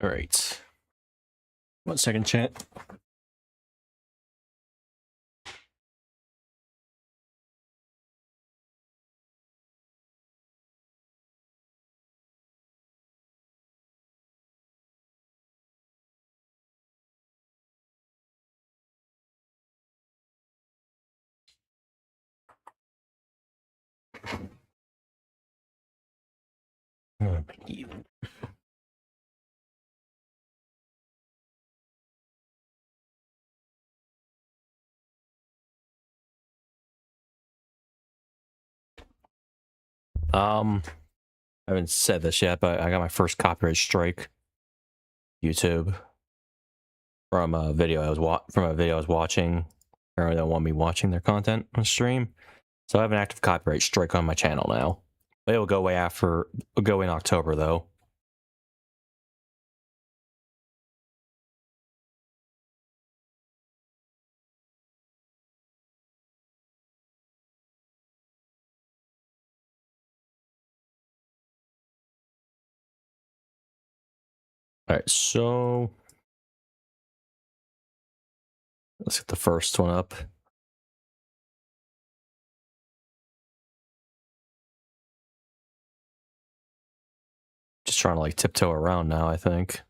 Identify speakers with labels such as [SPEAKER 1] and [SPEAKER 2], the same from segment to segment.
[SPEAKER 1] All right. 1 second, chat. Oh, you. I haven't said this yet, but I got my first copyright strike. YouTube from a video I was watching. Apparently, they don't want me watching their content on stream, so I have an active copyright strike on my channel now. It will go away it'll go in October though. All right, so let's get the first one up. Just trying to like tiptoe around now, I think.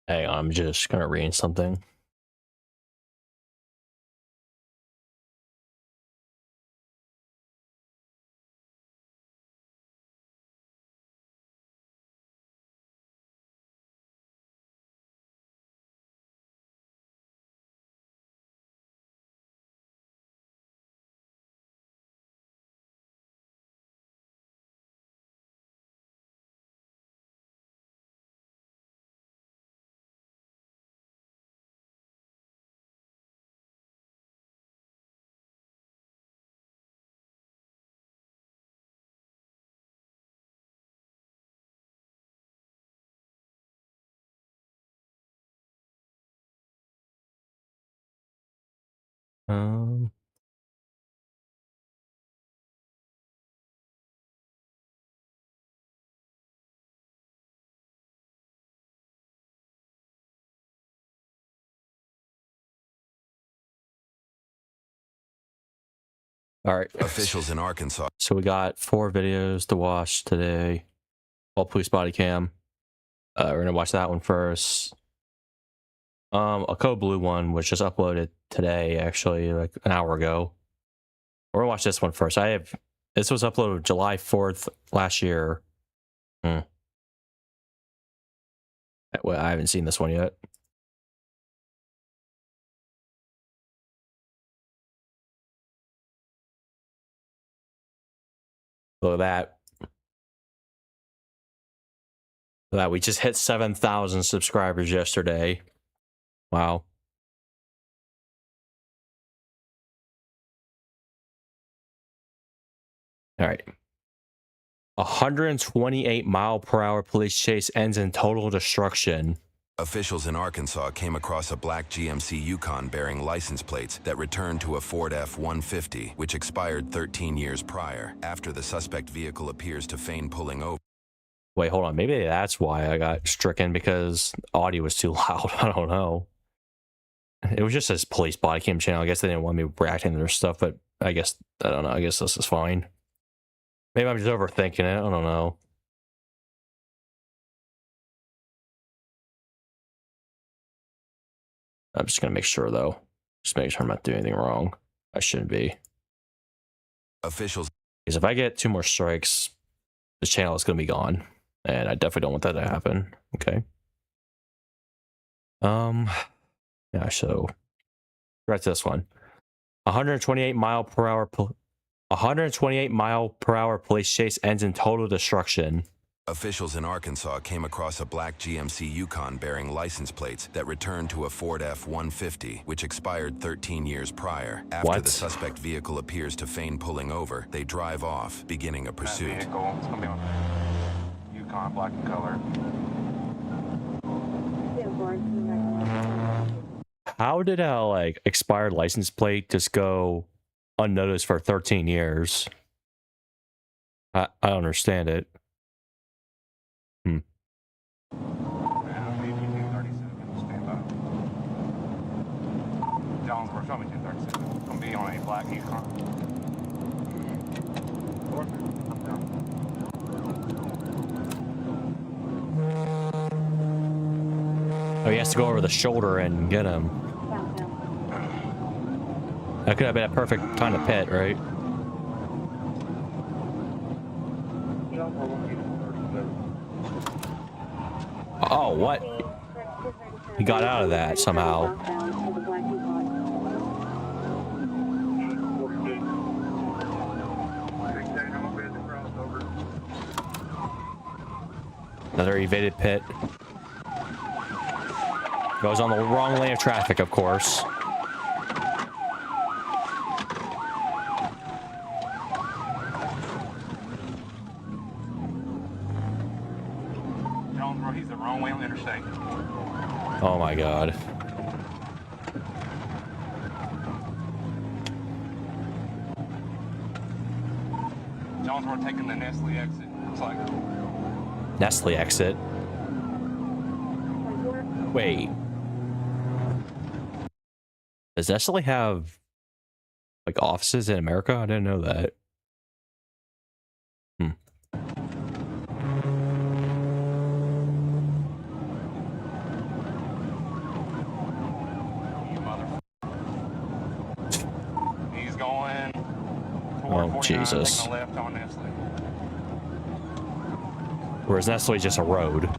[SPEAKER 1] Hang on, I'm just gonna read something. All right.
[SPEAKER 2] Officials in Arkansas.
[SPEAKER 1] So we got 4 videos to watch today. All police body cam. We're gonna watch that one first. A Code Blue one, which just uploaded today, actually, like an hour ago. We're gonna watch this one first. This was uploaded July 4th last year. I haven't seen this one yet. Look at that. We just hit 7,000 subscribers yesterday. Wow. All right. 128-mile-per-hour police chase ends in total destruction.
[SPEAKER 2] Officials in Arkansas came across a black GMC Yukon bearing license plates that returned to a Ford F-150, which expired 13 years prior, after the suspect vehicle appears to feign pulling over.
[SPEAKER 1] Wait, hold on. Maybe that's why I got stricken, because audio was too loud. I don't know. It was just this police body cam channel. I guess they didn't want me reacting to their stuff, but I guess, I don't know. I guess this is fine. Maybe I'm just overthinking it. I don't know. I'm just gonna make sure though. Just make sure I'm not doing anything wrong. I shouldn't be.
[SPEAKER 2] Officials.
[SPEAKER 1] Because if I get 2 more strikes, this channel is gonna be gone. And I definitely don't want that to happen. Okay. Yeah, so right to this one. 128 mile per hour police chase ends in total destruction.
[SPEAKER 2] Officials in Arkansas came across a black GMC Yukon bearing license plates that returned to a Ford F-150, which expired 13 years prior. After the suspect vehicle appears to feign pulling over, they drive off, beginning a pursuit.
[SPEAKER 3] It's gonna be on Yukon, black in color.
[SPEAKER 1] How did a like expired license plate just go unnoticed for 13 years? I don't understand it.
[SPEAKER 3] Jonesboro, show me 237. It's gonna be on a black Yukon.
[SPEAKER 1] Oh, he has to go over the shoulder and get him. That could have been a perfect time to pit, right? Oh, what? He got out of that somehow. Another evaded pit. Goes on the wrong lane of traffic, of course.
[SPEAKER 3] Jonesboro, he's the wrong way on the interstate.
[SPEAKER 1] Oh my god.
[SPEAKER 3] Jonesboro taking the Nestle exit. Looks like.
[SPEAKER 1] Nestle exit. Wait. Does Nestle have like offices in America? I didn't know that.
[SPEAKER 3] He's going
[SPEAKER 1] Oh, Jesus.
[SPEAKER 3] taking a left on Nestle.
[SPEAKER 1] Whereas Nestle is just a road.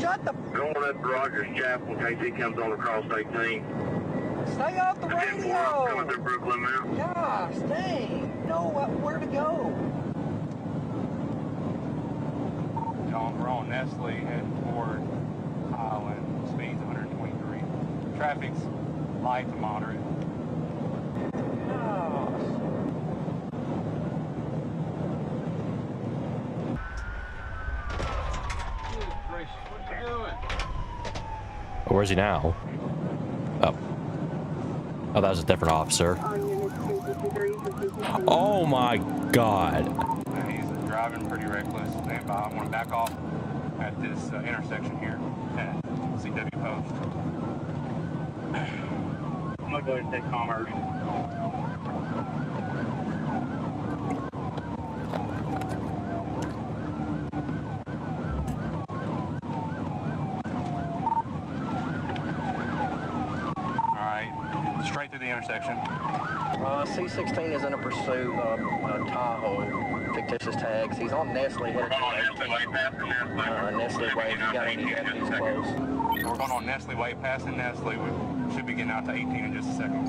[SPEAKER 4] Shut the...
[SPEAKER 5] Go on up to Rogers Chapel in case he comes on across 18.
[SPEAKER 4] Stay off the radio!
[SPEAKER 5] Coming through Brooklyn Mountain.
[SPEAKER 4] Gosh, dang! No, where to go?
[SPEAKER 3] Jonesboro on Nestle heading toward Highland. Speed's 123. Traffic's light to moderate.
[SPEAKER 1] Oh, where's he now? Oh. Oh, that was a different officer. Oh my god.
[SPEAKER 3] He's driving pretty reckless. Stand by. I'm going to back off at this intersection here at CW Post. I'm going to go ahead and take Commerce. Straight through the intersection.
[SPEAKER 4] C-16 is in a pursuit of Tahoe, fictitious tags. He's on Nestle, headed to
[SPEAKER 5] Nestle Way, passing Nestle.
[SPEAKER 4] Nestle Way. If you got any deputies close.
[SPEAKER 3] So we're going on Nestle Way, passing Nestle. We should be getting out to 18 in just a second.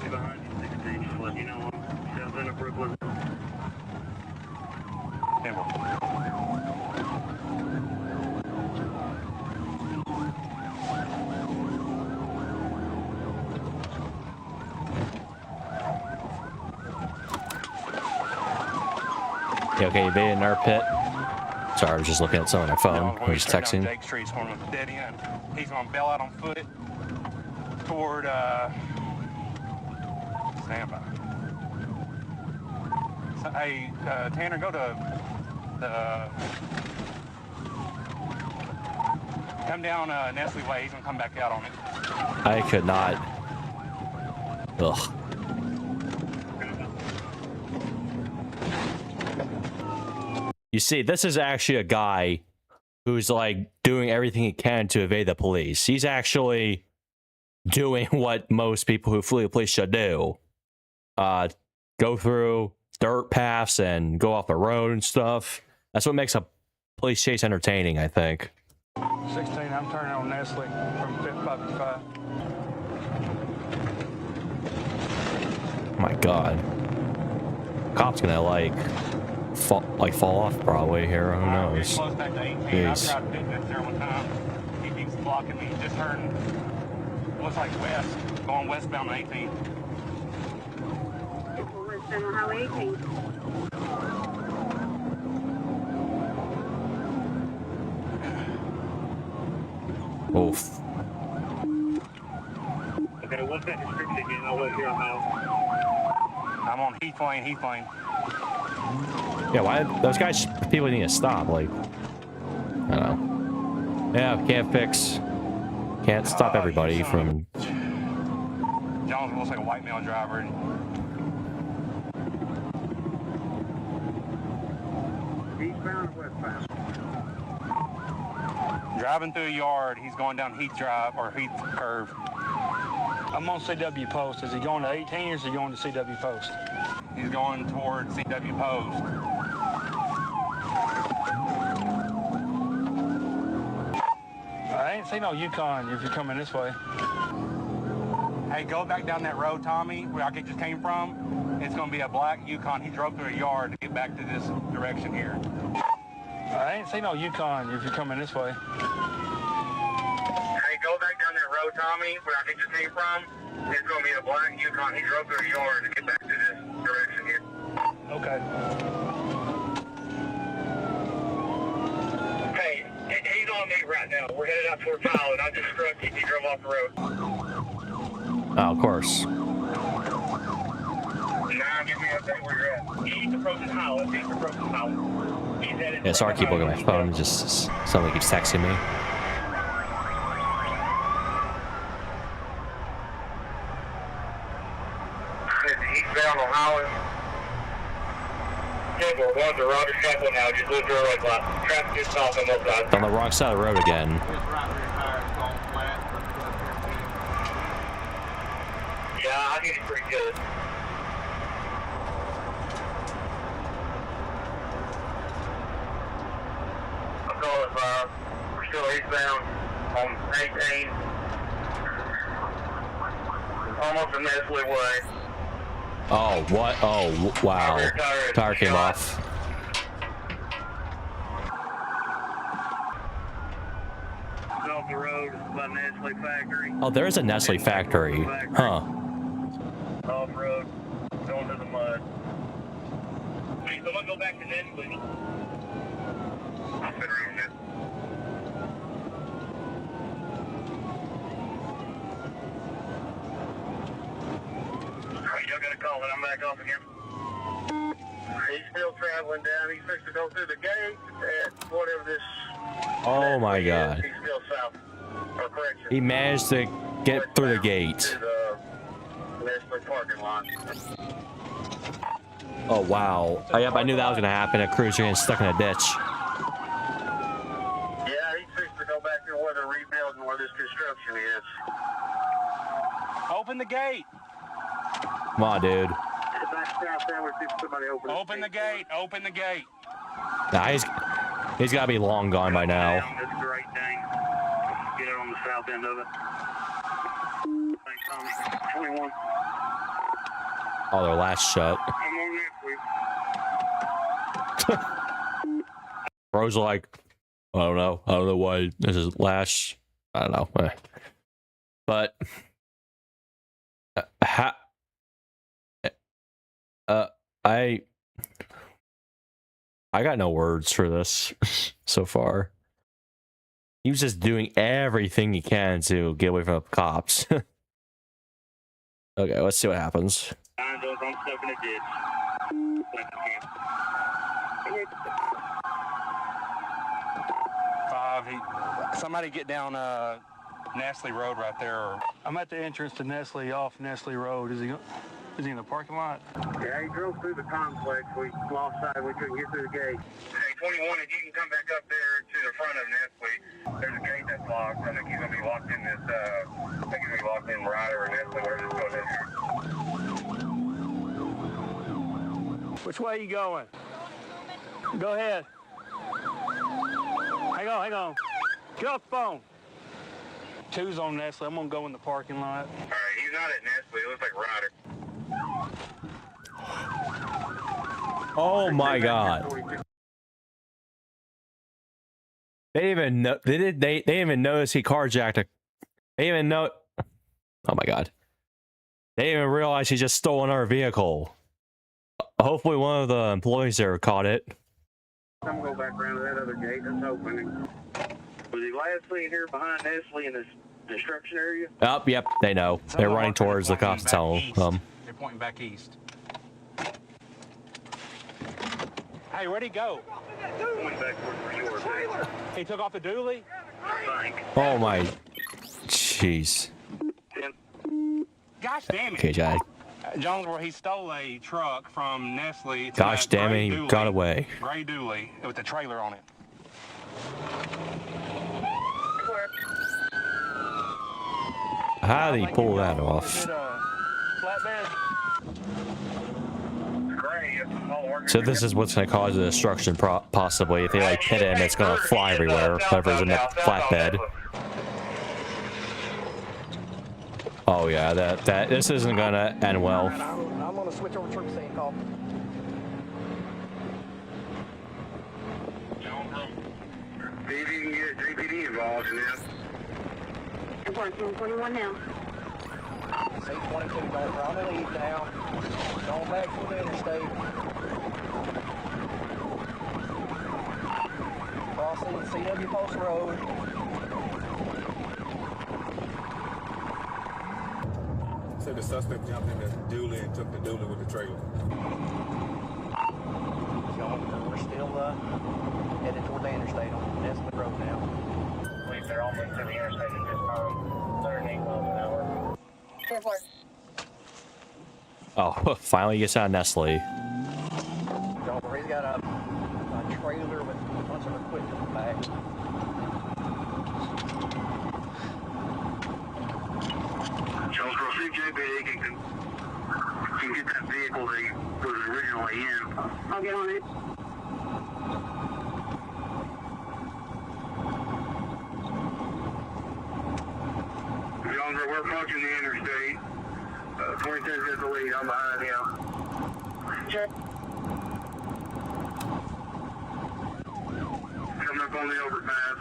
[SPEAKER 5] Behind you, 16. Let you know I'm south end of Brooklyn.
[SPEAKER 1] Okay, evaded in our pit. Sorry, I was just looking at something on my phone. I was just texting.
[SPEAKER 3] Jake Street's going to dead end. He's going to bail out on foot toward standby. So, hey, Tanner, go to the come down Nestle Way. He's going to come back out on it.
[SPEAKER 1] I could not. Ugh. You see, this is actually a guy who's like doing everything he can to evade the police. He's actually doing what most people who flee the police should do. Go through dirt paths and go off the road and stuff. That's what makes a police chase entertaining, I think.
[SPEAKER 3] 16, I'm turning on Nestle from 555.
[SPEAKER 1] Oh my god. Cop's gonna fall off probably here, who knows.
[SPEAKER 3] Close back to 18.
[SPEAKER 1] Jeez.
[SPEAKER 3] I've tried to do this there one time. He keeps blocking me. Just turned, looks like west, going westbound on 18.
[SPEAKER 6] Westbound on Highway 18.
[SPEAKER 1] Oof.
[SPEAKER 5] Okay, what's that description again? I'll let you know.
[SPEAKER 3] I'm on Heath Lane.
[SPEAKER 1] Yeah, why those guys people need to stop, like I don't know. Yeah, can't stop everybody from
[SPEAKER 3] Jones looks like a white male driver.
[SPEAKER 5] Eastbound or westbound?
[SPEAKER 3] Driving through a yard, he's going down Heath Drive or Heath Curve.
[SPEAKER 7] I'm on CW Post. Is he going to 18 or is he going to CW Post?
[SPEAKER 3] He's going toward CW Post.
[SPEAKER 7] I ain't seen no Yukon if you're coming this way.
[SPEAKER 3] Hey, go back down that road, Tommy, where I just came from. It's going to be a black Yukon. He drove through a yard to get back to this direction here.
[SPEAKER 7] I ain't seen no Yukon if you're coming this way.
[SPEAKER 5] Hey, go back down that road, Tommy, where I just came from. It's going to be a black Yukon. He drove through a yard to get back to this direction here.
[SPEAKER 7] Okay.
[SPEAKER 5] Hey, he's on me right now. We're headed out toward Pilot. I just struck him. He drove off the road.
[SPEAKER 1] oh, of course.
[SPEAKER 5] Now give me an update where you're at. He's approaching Pilot. He's approaching Pilot. He's headed.
[SPEAKER 1] Yeah, sorry I keep looking at my phone, just somebody keeps texting me.
[SPEAKER 5] Eastbound on Highway. We're going to Roger Chapel now. Just look to the right spot. Traffic is off on both sides.
[SPEAKER 1] On the wrong side of the road again.
[SPEAKER 5] Yeah, I think it's pretty good. I'm calling 5. We're still eastbound on 18. Almost in Nestle Way.
[SPEAKER 1] Oh, what? Oh, wow. Tire came off.
[SPEAKER 5] Off the road by Nestle Factory.
[SPEAKER 1] Oh, there is a Nestle factory. Huh.
[SPEAKER 5] Off road, going to the mud. Hey, someone go back to Nestle. I'll sit around this. Alright, y'all got a call and I'm back off again. He's still traveling down. He's fixing to go through the gate at whatever this.
[SPEAKER 1] Oh my god.
[SPEAKER 5] He's still south. Or correction.
[SPEAKER 1] He managed to get through the gate.
[SPEAKER 5] To the Nestle parking lot.
[SPEAKER 1] Oh wow. Oh, yep, I knew that was gonna happen. A cruiser getting stuck in a ditch.
[SPEAKER 5] Yeah, he's fixing to go back to where they're rebuilding, where this construction is.
[SPEAKER 3] Open the gate.
[SPEAKER 1] Come on, dude.
[SPEAKER 5] Back south there, we're seeing somebody
[SPEAKER 3] Open the gate. Open the gate.
[SPEAKER 1] Nah, he's gotta be long gone by now.
[SPEAKER 5] That's a great thing. Get it on the south end of it. Thanks, Tommy. 21.
[SPEAKER 1] Oh, their last shut.
[SPEAKER 5] I'm on next week.
[SPEAKER 1] Bro's like, I don't know why this is last. I don't know. But I I got no words for this so far. He was just doing everything he can to get away from the cops. Okay, let's see what happens.
[SPEAKER 5] I'm stuck in a ditch.
[SPEAKER 3] Somebody get down Nestle Road right there.
[SPEAKER 7] I'm at the entrance to Nestle off Nestle Road. Is he in the parking lot?
[SPEAKER 5] Yeah, he drove through the complex. We lost sight. We couldn't get through the gate. Hey, 21, if you can come back up there to the front of Nestle, there's a gate that's locked. I think he's going to be locked in this, I think he's going to be locked in Ryder or Nestle, wherever it's going in here.
[SPEAKER 7] Which way you going? Go ahead. Hang on. Get off the phone. 2's on Nestle. I'm gonna go in the parking lot.
[SPEAKER 5] All right, he's not at Nestle. It looks like Ryder.
[SPEAKER 1] Oh my god. They didn't even know. They didn't even notice he carjacked a. They didn't even know. Oh my god. They didn't even realize he just stole another vehicle. Hopefully, one of the employees there caught it.
[SPEAKER 5] I'm gonna go back around to that other gate that's open. Was he last seen here behind Nestle in this destruction area?
[SPEAKER 1] Oh, yep, they know. They're running towards the cops tunnel.
[SPEAKER 3] They're pointing back east. Hey, where'd he go?
[SPEAKER 5] Pointing back towards the shore.
[SPEAKER 3] He took off the dually?
[SPEAKER 5] I think.
[SPEAKER 1] Oh my. Jeez.
[SPEAKER 3] Gosh damn it.
[SPEAKER 1] Okay, Jack.
[SPEAKER 3] Jonesboro, he stole a truck from Nestle.
[SPEAKER 1] Gosh damn it, he got away.
[SPEAKER 3] Gray dually with a trailer on it.
[SPEAKER 1] How did he pull that off?
[SPEAKER 7] Is it a flatbed?
[SPEAKER 1] So this is what's going to cause the destruction, possibly. If they like hit him, it's going to fly everywhere. Whoever's in the flatbed. Oh yeah, this isn't going to end well.
[SPEAKER 4] I'm going to switch over to the scene call.
[SPEAKER 5] See if you can get JPD involved in this.
[SPEAKER 6] I'm working on 21 now.
[SPEAKER 4] C-22, don't run the lead now. Going back to the interstate. Crossing CW Post Road.
[SPEAKER 8] Said the suspect jumped in the dually and took the dually with the trailer.
[SPEAKER 4] We're still headed toward the interstate on Nestle Road now.
[SPEAKER 5] Believe they're almost to the interstate at this time. 108 miles an hour.
[SPEAKER 6] Report.
[SPEAKER 1] Oh, finally gets out of Nestle.
[SPEAKER 4] He's got a trailer with a bunch of equipment in the back.
[SPEAKER 5] Jonesboro, see if JPD can get that vehicle that he was originally in.
[SPEAKER 6] I'll get on it.
[SPEAKER 5] Jonesboro, we're approaching the interstate. 26 is the lead. I'm behind him.
[SPEAKER 6] Sure.
[SPEAKER 5] Coming up on the overpass.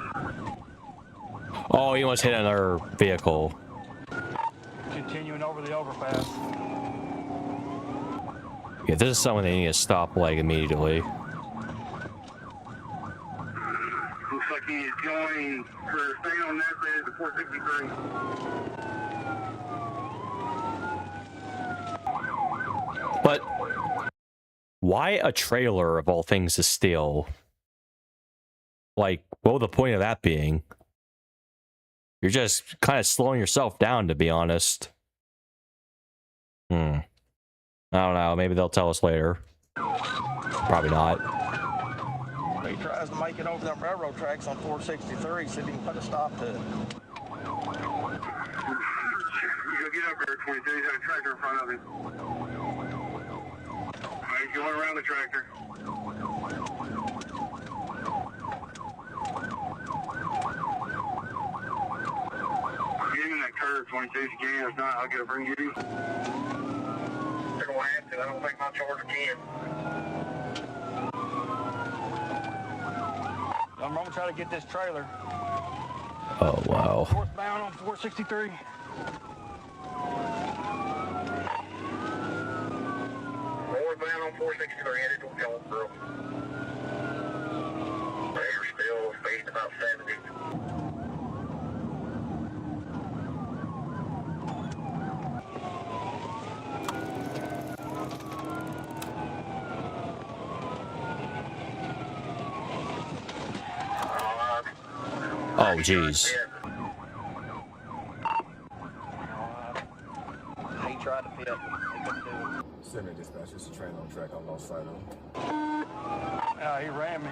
[SPEAKER 1] Oh, he almost hit another vehicle.
[SPEAKER 7] Continuing over the overpass.
[SPEAKER 1] Yeah, this is someone they need to stop like immediately.
[SPEAKER 5] Looks like he's going for staying on that side to 463.
[SPEAKER 1] But why a trailer of all things to steal? Like, what would the point of that being? You're just kind of slowing yourself down, to be honest. I don't know. Maybe they'll tell us later. Probably not.
[SPEAKER 4] He tries to make it over them railroad tracks on 463, see if he can put a stop to it.
[SPEAKER 5] You go get up there, 22. He's got a tractor in front of him. All right, he's going around the tractor. Get him in that curve, 22, if you can. If not, I'll get a bring you. They're going to have to. I don't think my charger can.
[SPEAKER 7] I'm gonna try to get this trailer.
[SPEAKER 1] Oh, wow.
[SPEAKER 7] Northbound on 463.
[SPEAKER 5] Northbound on 463, headed to Jonesboro. about 70.
[SPEAKER 1] Oh, jeez.
[SPEAKER 4] He tried to pit. He couldn't do it.
[SPEAKER 8] Send a dispatch. It's a train on track. I lost sight of him.
[SPEAKER 7] He ran me.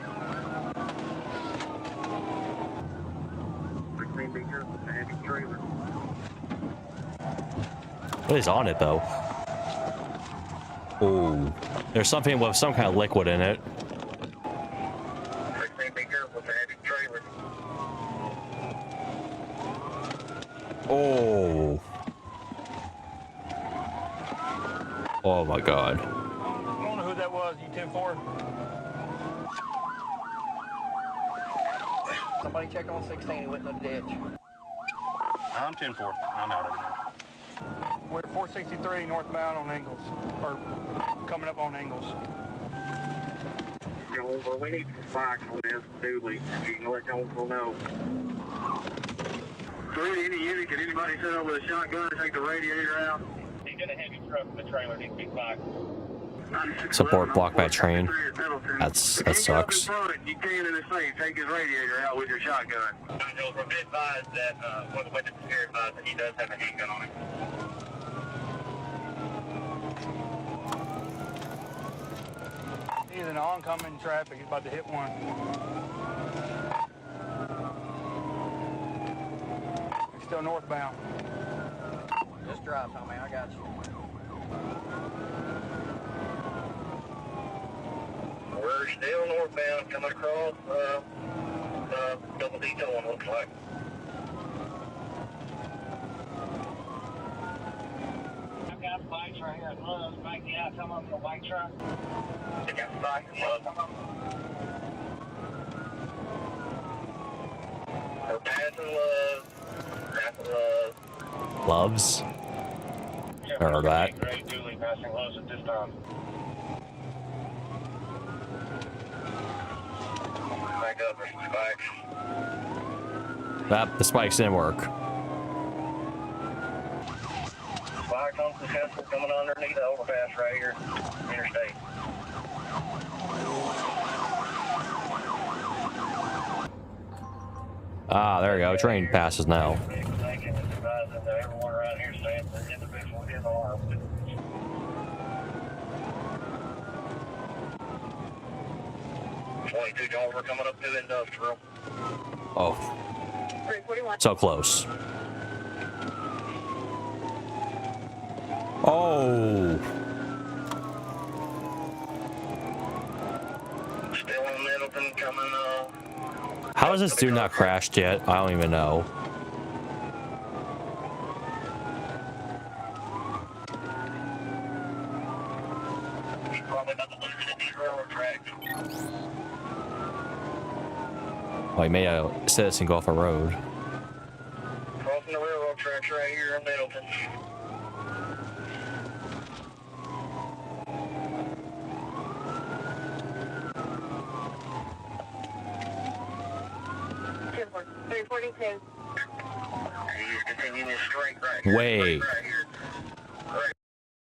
[SPEAKER 5] 16 meters with a heavy trailer.
[SPEAKER 1] What is on it though? Oh, there's something with some kind of liquid in it.
[SPEAKER 5] 16 meters with a heavy trailer.
[SPEAKER 1] Oh. Oh my god.
[SPEAKER 7] I don't know who that was. You 10-4?
[SPEAKER 4] Somebody check on 16. He went in the ditch.
[SPEAKER 3] I'm 10-4. I'm out of it now.
[SPEAKER 7] We're at 463 northbound on Ingalls, or coming up on Ingalls.
[SPEAKER 5] You know, well, we need some spikes on this dually. You can let y'all know. Three, any unit, can anybody set up with a shotgun to take the radiator out? He's in a heavy truck with the trailer, needs to be spiked.
[SPEAKER 1] Support blocked by train. That sucks.
[SPEAKER 5] You can in the safe, take his radiator out with your shotgun. We're advised that one of the witnesses here advised that he does have a handgun on him.
[SPEAKER 7] He's in oncoming traffic. He's about to hit one. He's still northbound.
[SPEAKER 4] Just drive, Tommy. I got you.
[SPEAKER 5] We're still northbound, coming across double detail one looks like. I've got spikes right here. Gloves, back out, come up in the white truck. They got spikes and gloves. We're passing gloves. Passing gloves.
[SPEAKER 1] Gloves? Or that.
[SPEAKER 5] Great, Julie, passing gloves at this time. Back up for some spikes.
[SPEAKER 1] The spikes didn't work.
[SPEAKER 5] Spikes on successful coming underneath the overpass right here. Interstate.
[SPEAKER 1] Ah, there we go. Train passes now.
[SPEAKER 5] Everyone around here saying the individual is armed. .22 Jones, we're coming up to industrial.
[SPEAKER 1] Oh,
[SPEAKER 6] 341.
[SPEAKER 1] so close. Oh.
[SPEAKER 5] Still in Middleton coming
[SPEAKER 1] How is this dude not crashed yet? I don't even know.
[SPEAKER 5] He's probably about to lose it at these railroad tracks.
[SPEAKER 1] Oh, he made a citizen go off a road.
[SPEAKER 5] Crossing the railroad tracks right here in Middleton.
[SPEAKER 6] Silver, 342.
[SPEAKER 5] He's continuing his straight right here.
[SPEAKER 1] Wait.
[SPEAKER 5] Straight right here. Right.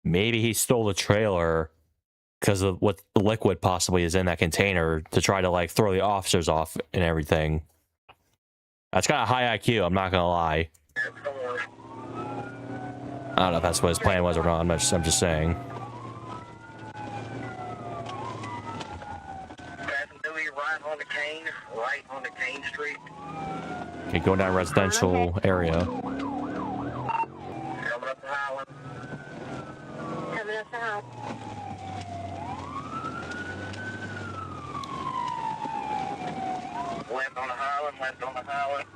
[SPEAKER 1] Maybe he stole the trailer because of what the liquid possibly is in that container to try to like throw the officers off and everything. That's kind of high IQ, I'm not gonna lie. I don't know if that's what his plan was or not. I'm just saying.
[SPEAKER 5] Passing through here right on the Kane Street.
[SPEAKER 1] Okay, going down residential area.
[SPEAKER 5] Coming up the Highland.
[SPEAKER 6] Coming up the house.
[SPEAKER 5] Left on the Highland, left on the Highland.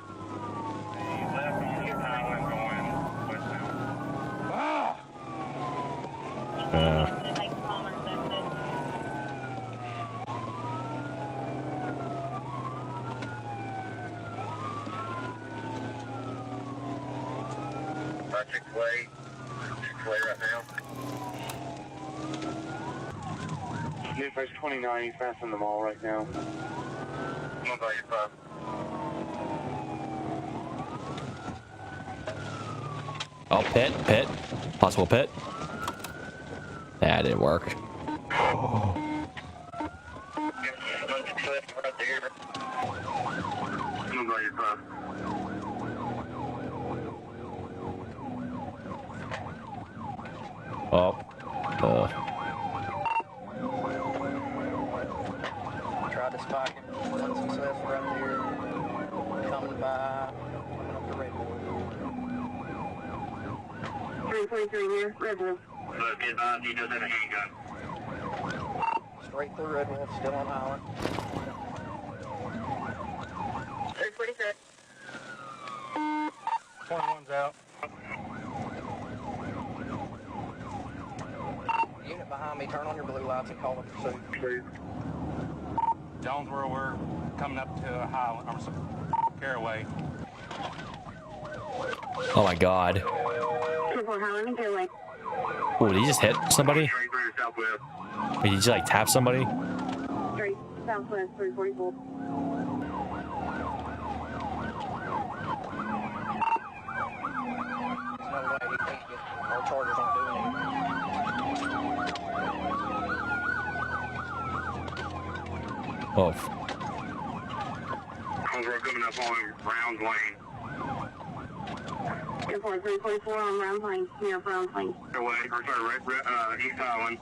[SPEAKER 5] Left on the Highland going westbound. About 6 way right now. New face 29, he's passing them all right now. I'm about your 5.
[SPEAKER 1] Oh, pit. Possible pit. Nah, it didn't work. Oh.
[SPEAKER 4] Tried to spike him. Unsuccessful right there. Coming by. Coming up the red bull.
[SPEAKER 6] 343 here, Red Wolf.
[SPEAKER 5] He does have a handgun.
[SPEAKER 4] Straight through Red Wolf, still on Highland.
[SPEAKER 6] 346.
[SPEAKER 7] 21's out.
[SPEAKER 4] Unit behind me, turn on your blue lights and call in pursuit.
[SPEAKER 3] Jonesboro, we're coming up to Highland, or Caraway.
[SPEAKER 1] Oh my god.
[SPEAKER 6] 24 Highland and Caraway.
[SPEAKER 1] Oh, did he just hit somebody?
[SPEAKER 5] Straight through southwest.
[SPEAKER 1] Did he just like tap somebody?
[SPEAKER 6] Straight southwest, 344.
[SPEAKER 4] There's no way he can't get. Our chargers aren't doing anything.
[SPEAKER 1] Oh.
[SPEAKER 5] Jonesboro coming up on Browns Lane.
[SPEAKER 6] 344 on Round Plain, near Round Plain.
[SPEAKER 5] Away, or sorry, East Highland.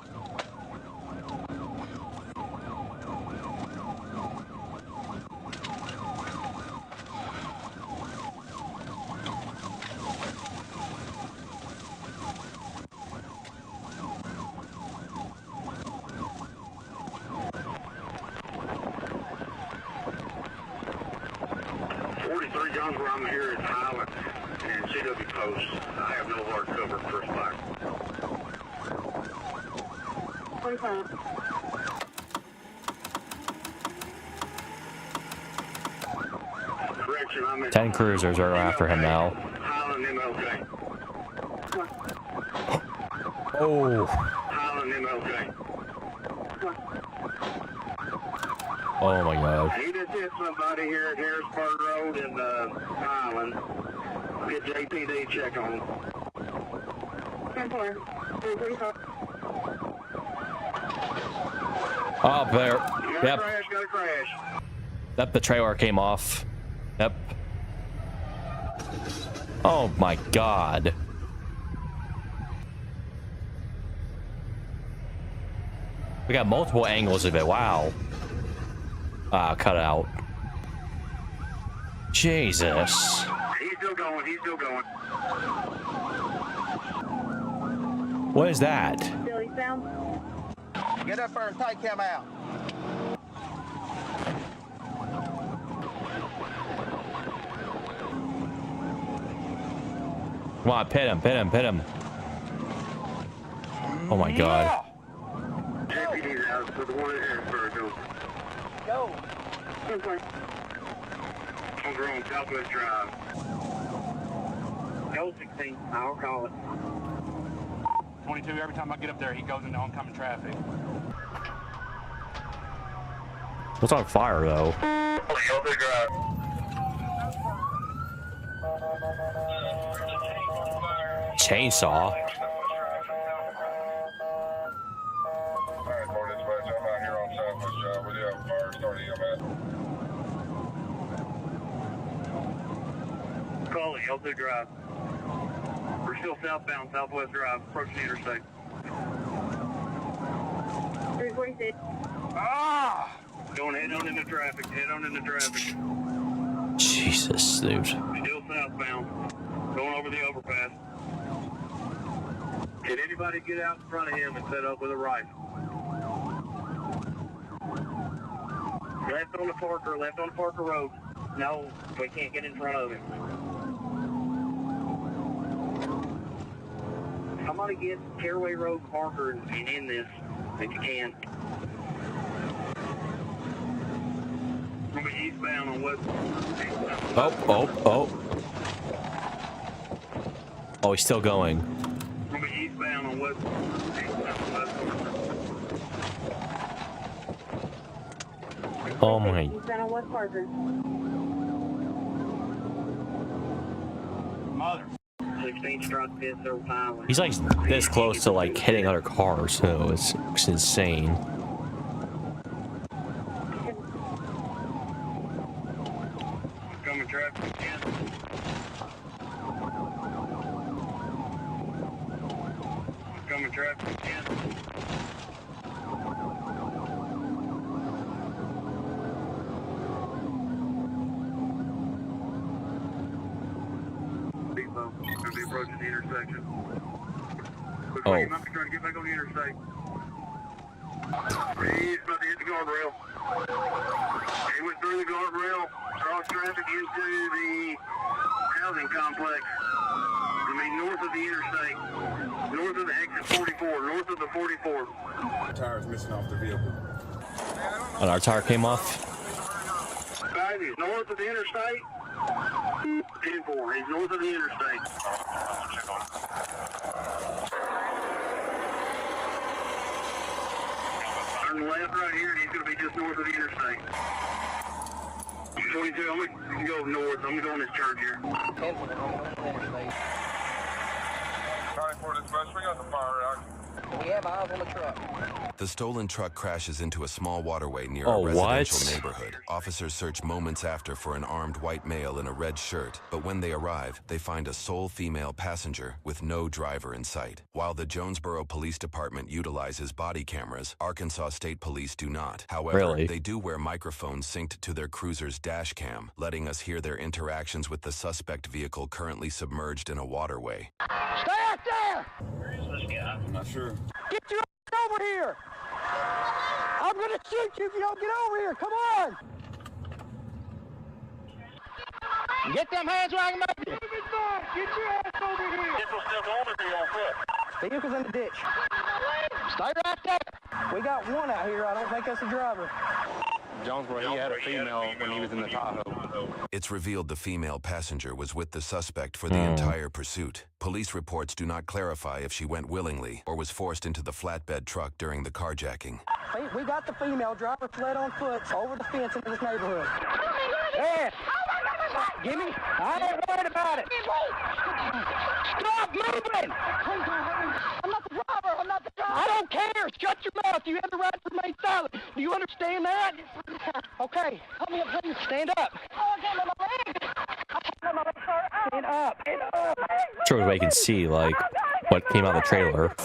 [SPEAKER 5] Jonesboro, I'm here at Highland and CW Post. I have no hard cover first fire.
[SPEAKER 6] 45.
[SPEAKER 5] Correction, I'm at
[SPEAKER 1] 10 cruisers are after him now.
[SPEAKER 5] Highland MLK.
[SPEAKER 1] Oh.
[SPEAKER 5] Highland MLK.
[SPEAKER 1] Oh my god.
[SPEAKER 5] He just hit somebody here at Harrisburg Road in Highland. Get JPD check on him.
[SPEAKER 6] 10-4. 345.
[SPEAKER 1] Oh, there.
[SPEAKER 5] Got a
[SPEAKER 1] Yep.
[SPEAKER 5] crash, got a crash.
[SPEAKER 1] Yep, the trailer came off. Yep. Oh my god. We got multiple angles of it. Wow. Ah, cut out. Jesus.
[SPEAKER 5] He's still going, he's still going.
[SPEAKER 1] What is that?
[SPEAKER 6] Billy sound.
[SPEAKER 4] Get up there and take him out.
[SPEAKER 1] Come on, pit him. Oh my god.
[SPEAKER 5] JPD's out, so the one at Harrisburg goes.
[SPEAKER 4] Go.
[SPEAKER 6] 10-4.
[SPEAKER 5] Over on Southwest Drive.
[SPEAKER 4] Go 16. I'll call it.
[SPEAKER 3] 22, every time I get up there, he goes into oncoming traffic.
[SPEAKER 1] What's on fire though?
[SPEAKER 5] Southwest Drive.
[SPEAKER 1] Chainsaw.
[SPEAKER 8] Alright, Fort Dispatch, I'm out here on Southwest Drive. We do have a fire starting EMS.
[SPEAKER 5] Call it, L2 Drive. We're still southbound, Southwest Drive, approaching the interstate.
[SPEAKER 6] 346.
[SPEAKER 3] Ah!
[SPEAKER 5] Going head on into traffic,
[SPEAKER 1] Jesus, dude.
[SPEAKER 5] Still southbound, going over the overpass. Can anybody get out in front of him and set up with a rifle? Left on the Parker Road. No, we can't get in front of him. Somebody get Caraway Road Parker and in this, if you can. We'll be eastbound on West.
[SPEAKER 1] Oh. Oh, he's still going.
[SPEAKER 5] We'll be eastbound on West.
[SPEAKER 1] Oh my.
[SPEAKER 6] He's down on West Parker.
[SPEAKER 3] Mother.
[SPEAKER 5] See 16 struck this over Highway.
[SPEAKER 1] He's like this close to like hitting other cars, so it's insane.
[SPEAKER 5] Coming traffic. Coming traffic. Depot. Gonna be approaching the intersection. Looks like he might be trying to get back on the interstate. He's about to hit the guardrail. He went through the guardrail, crossed traffic into the housing complex. I mean, north of the interstate. North of the exit 44. North of the 44.
[SPEAKER 8] Tires missing off the vehicle.
[SPEAKER 1] And our tire came off.
[SPEAKER 5] Guys, he's north of the interstate. 10-4. He's north of the interstate. Turn left right here, and he's going to be just north of the interstate. 22, I'm going to go north. I'm going to go on this church here.
[SPEAKER 4] 10-4.
[SPEAKER 8] Trying for this bus, we got the fire out.
[SPEAKER 4] We have eyes on the truck.
[SPEAKER 2] The stolen truck crashes into a small waterway near
[SPEAKER 1] Oh,
[SPEAKER 2] a residential
[SPEAKER 1] what?
[SPEAKER 2] neighborhood. Officers search moments after for an armed white male in a red shirt, but when they arrive, they find a sole female passenger with no driver in sight. While the Jonesboro Police Department utilizes body cameras, Arkansas State Police do not. However,
[SPEAKER 1] Really?
[SPEAKER 2] they do wear microphones synced to their cruiser's dash cam, letting us hear their interactions with the suspect vehicle currently submerged in a waterway.
[SPEAKER 7] Stay out there!
[SPEAKER 8] I'm not sure.
[SPEAKER 7] Get your ass over here! I'm gonna shoot you if you don't get over here. Come on! Get them hands where I can make you. Get your ass over here.
[SPEAKER 5] Vehicle's still going or be on foot?
[SPEAKER 7] Vehicle's in the ditch. Stay right there. We got one out here. I don't think that's the driver.
[SPEAKER 3] Jonesboro, he had a female when he was in the Tahoe.
[SPEAKER 2] It's revealed the female passenger was with the suspect for the entire pursuit. Police reports do not clarify if she went willingly or was forced into the flatbed truck during the carjacking.
[SPEAKER 7] We got the female driver fled on foot over the fence into this neighborhood. Yes. Give me. I ain't worried about it. Stop moving. I'm not the driver. I'm not the driver. I don't care. Shut your mouth. You have the right to remain silent. Do you understand that? Okay. Help me up, please. Stand up. Stand up. Stand up.
[SPEAKER 1] Sure, we can see like what came out of the trailer.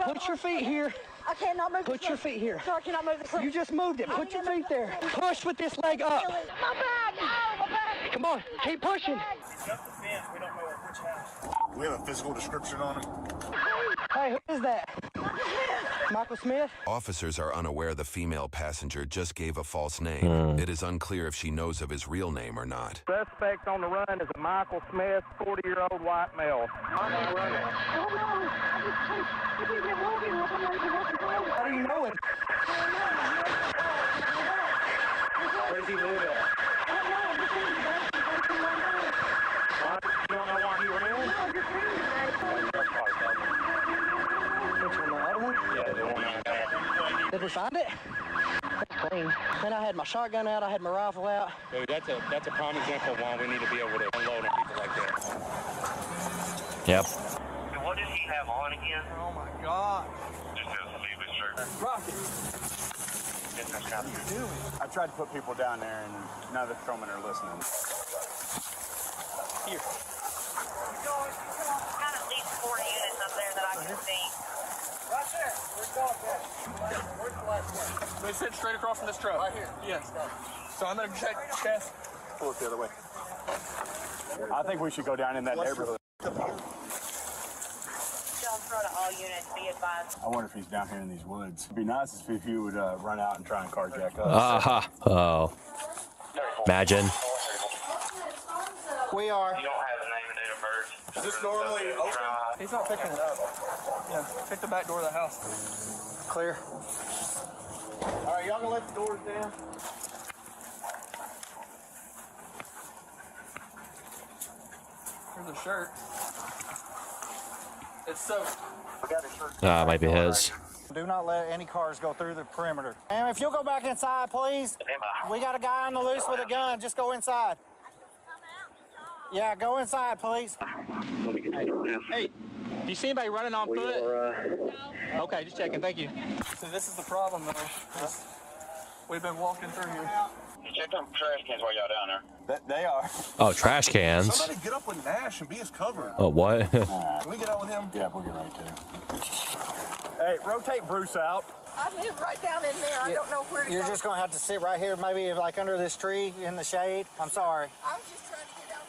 [SPEAKER 7] Put your feet here.
[SPEAKER 6] I cannot move.
[SPEAKER 7] Put your feet here.
[SPEAKER 6] Sir, I cannot move this leg.
[SPEAKER 7] You just moved it. Put your feet there. Push with this leg up.
[SPEAKER 6] My back. Oh, my back.
[SPEAKER 7] Come on. Keep pushing.
[SPEAKER 8] We have a physical description on him.
[SPEAKER 7] Hey, who is that? Michael Smith?
[SPEAKER 2] Officers are unaware the female passenger just gave a false name. It is unclear if she knows of his real name or not.
[SPEAKER 7] Suspect on the run is a Michael Smith, 40-year-old white male. How do you know him? Where does he live at? You don't know why he ran? Which one, the other one? Yeah, the one. Did we find it? That's clean. Then I had my shotgun out, I had my rifle out.
[SPEAKER 3] Dude, that's a prime example of why we need to be able to unload on people like that.
[SPEAKER 1] Yep.
[SPEAKER 5] What did he have on again?
[SPEAKER 7] Oh my God.
[SPEAKER 5] Just a sleeveless shirt.
[SPEAKER 7] Rocket.
[SPEAKER 9] I tried to put people down there, and none of the patrolmen are listening.
[SPEAKER 7] Here.
[SPEAKER 6] Got at least 4 units up there that I can see.
[SPEAKER 7] Right there. Where's the dog? Where's the last one? They sit straight across from this truck. Right here. Yes. So I'm gonna check chest.
[SPEAKER 9] Pull it the other way. I think we should go down in that neighborhood.
[SPEAKER 6] Jonesboro to all units, be advised.
[SPEAKER 9] I wonder if he's down here in these woods. It'd be nice if he would run out and try and carjack us.
[SPEAKER 1] Aha. Oh. Imagine.
[SPEAKER 9] We are.
[SPEAKER 5] You don't have the name and date of birth.
[SPEAKER 9] Is this normally open?
[SPEAKER 7] He's not picking it up. Yeah, pick the back door of the house. Clear.
[SPEAKER 9] All right, y'all gonna let the doors down?
[SPEAKER 7] Here's a shirt. It's soaked.
[SPEAKER 1] Ah, might be his.
[SPEAKER 9] Do not let any cars go through the perimeter. Ma'am, if you'll go back inside, please. We got a guy on the loose with a gun. Just go inside.
[SPEAKER 7] Yeah, go inside, please.
[SPEAKER 10] Hey, do you see anybody running on foot? No. Okay, just checking. Thank you.
[SPEAKER 11] So this is the problem, though. We've been walking through here.
[SPEAKER 5] Check them trash cans while y'all down there.
[SPEAKER 9] They are.
[SPEAKER 1] Oh, trash cans.
[SPEAKER 8] Somebody get up with Nash and be his cover.
[SPEAKER 1] Oh, what?
[SPEAKER 8] Can we get out with him?
[SPEAKER 9] Yeah, we'll get ready to. Hey, rotate Bruce out.
[SPEAKER 6] I live right down in there. I don't know where to
[SPEAKER 7] You're
[SPEAKER 6] go.
[SPEAKER 7] just gonna have to sit right here, maybe like under this tree in the shade. I'm sorry.
[SPEAKER 6] I was just trying to get out of